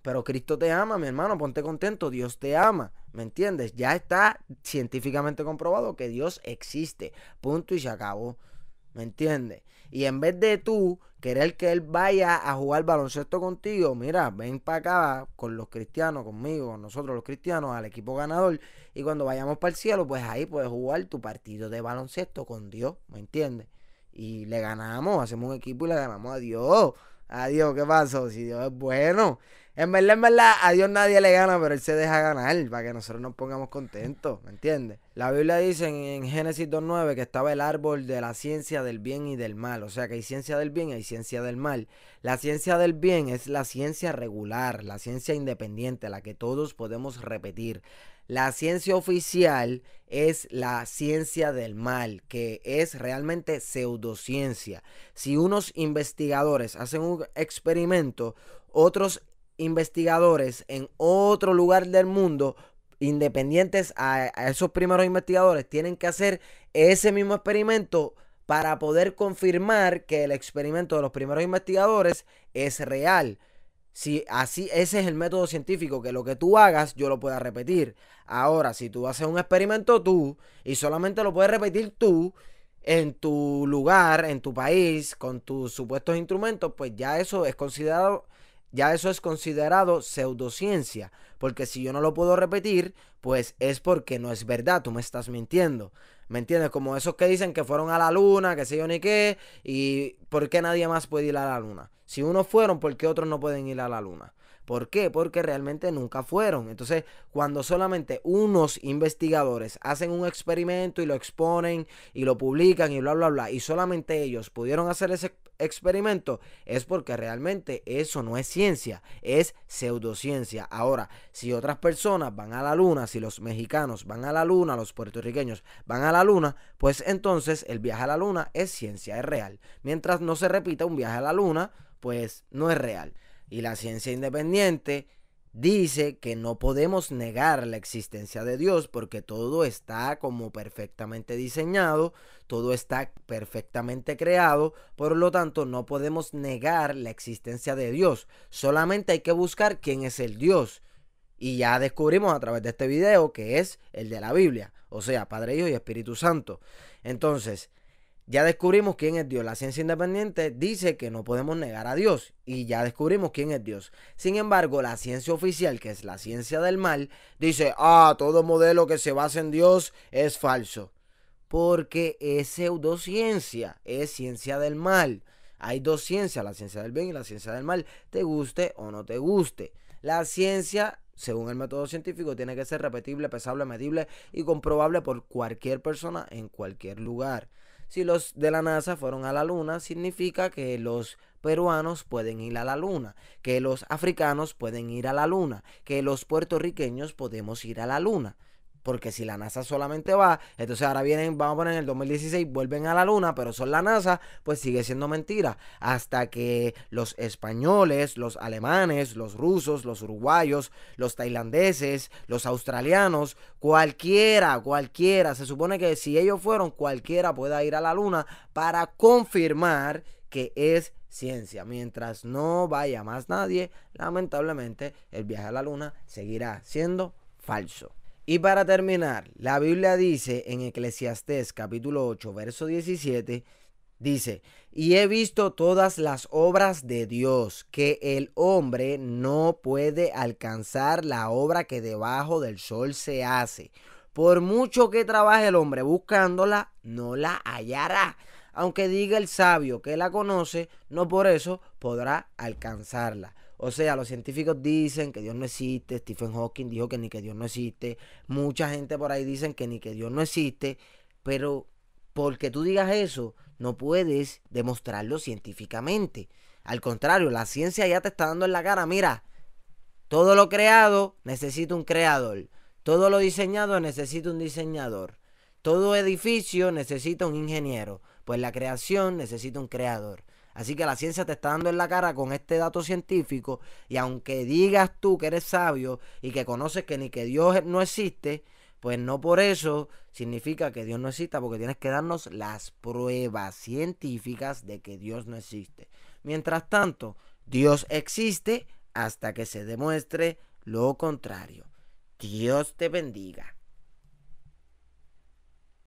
Pero Cristo te ama, mi hermano, ponte contento, Dios te ama, ¿me entiendes? Ya está científicamente comprobado que Dios existe, punto y se acabó, ¿me entiendes? Y en vez de tú querer que Él vaya a jugar baloncesto contigo, mira, ven para acá con los cristianos, conmigo, con nosotros los cristianos, al equipo ganador, y cuando vayamos para el cielo, pues ahí puedes jugar tu partido de baloncesto con Dios, ¿me entiendes? Y le ganamos, hacemos un equipo y le ganamos a Dios. A Dios, ¿qué pasó? Si Dios es bueno. En verdad, a Dios nadie le gana, pero Él se deja ganar para que nosotros nos pongamos contentos, ¿me entiendes? La Biblia dice en Génesis 2:9 que estaba el árbol de la ciencia del bien y del mal. O sea que hay ciencia del bien y hay ciencia del mal. La ciencia del bien es la ciencia regular, la ciencia independiente, la que todos podemos repetir. La ciencia oficial es la ciencia del mal, que es realmente pseudociencia. Si unos investigadores hacen un experimento, otros investigadores en otro lugar del mundo, independientes a esos primeros investigadores, tienen que hacer ese mismo experimento para poder confirmar que el experimento de los primeros investigadores es real. Si así, ese es el método científico, que lo que tú hagas yo lo pueda repetir. Ahora, si tú haces un experimento tú y solamente lo puedes repetir tú en tu lugar, en tu país, con tus supuestos instrumentos, pues ya eso es considerado pseudociencia, porque si yo no lo puedo repetir, pues es porque no es verdad, tú me estás mintiendo. ¿Me entiendes? Como esos que dicen que fueron a la luna, que sé yo ni qué, y ¿por qué nadie más puede ir a la luna? Si unos fueron, ¿por qué otros no pueden ir a la luna? ¿Por qué? Porque realmente nunca fueron. Entonces, cuando solamente unos investigadores hacen un experimento y lo exponen y lo publican y bla, bla, bla, y solamente ellos pudieron hacer ese experimento, es porque realmente eso no es ciencia, es pseudociencia. Ahora, si otras personas van a la luna, si los mexicanos van a la luna, los puertorriqueños van a la luna, pues entonces el viaje a la luna es ciencia, es real. Mientras no se repita un viaje a la luna, pues no es real. Y la ciencia independiente dice que no podemos negar la existencia de Dios porque todo está como perfectamente diseñado, todo está perfectamente creado, por lo tanto no podemos negar la existencia de Dios, solamente hay que buscar quién es el Dios. Y ya descubrimos a través de este video que es el de la Biblia, o sea, Padre, Hijo y Espíritu Santo. Entonces, ya descubrimos quién es Dios. La ciencia independiente dice que no podemos negar a Dios y ya descubrimos quién es Dios. Sin embargo, la ciencia oficial, que es la ciencia del mal, dice, todo modelo que se basa en Dios es falso. Porque es pseudociencia, es ciencia del mal. Hay dos ciencias, la ciencia del bien y la ciencia del mal, te guste o no te guste. La ciencia, según el método científico, tiene que ser repetible, pesable, medible y comprobable por cualquier persona en cualquier lugar. Si los de la NASA fueron a la luna, significa que los peruanos pueden ir a la luna, que los africanos pueden ir a la luna, que los puertorriqueños podemos ir a la luna. Porque si la NASA solamente va, entonces ahora vienen, vamos a poner en el 2016, vuelven a la luna, pero son la NASA, pues sigue siendo mentira. Hasta que los españoles, los alemanes, los rusos, los uruguayos, los tailandeses, los australianos, cualquiera, se supone que si ellos fueron, cualquiera pueda ir a la luna para confirmar que es ciencia. Mientras no vaya más nadie, lamentablemente el viaje a la luna seguirá siendo falso. Y para terminar, la Biblia dice en Eclesiastés capítulo 8, verso 17, dice, y he visto todas las obras de Dios, que el hombre no puede alcanzar la obra que debajo del sol se hace. Por mucho que trabaje el hombre buscándola, no la hallará. Aunque diga el sabio que la conoce, no por eso podrá alcanzarla. O sea, los científicos dicen que Dios no existe, Stephen Hawking dijo que ni que Dios no existe, mucha gente por ahí dicen que ni que Dios no existe, pero porque tú digas eso, no puedes demostrarlo científicamente. Al contrario, la ciencia ya te está dando en la cara, mira, todo lo creado necesita un creador, todo lo diseñado necesita un diseñador, todo edificio necesita un ingeniero, pues la creación necesita un creador. Así que la ciencia te está dando en la cara con este dato científico y aunque digas tú que eres sabio y que conoces que ni que Dios no existe, pues no por eso significa que Dios no exista, porque tienes que darnos las pruebas científicas de que Dios no existe. Mientras tanto, Dios existe hasta que se demuestre lo contrario. Dios te bendiga.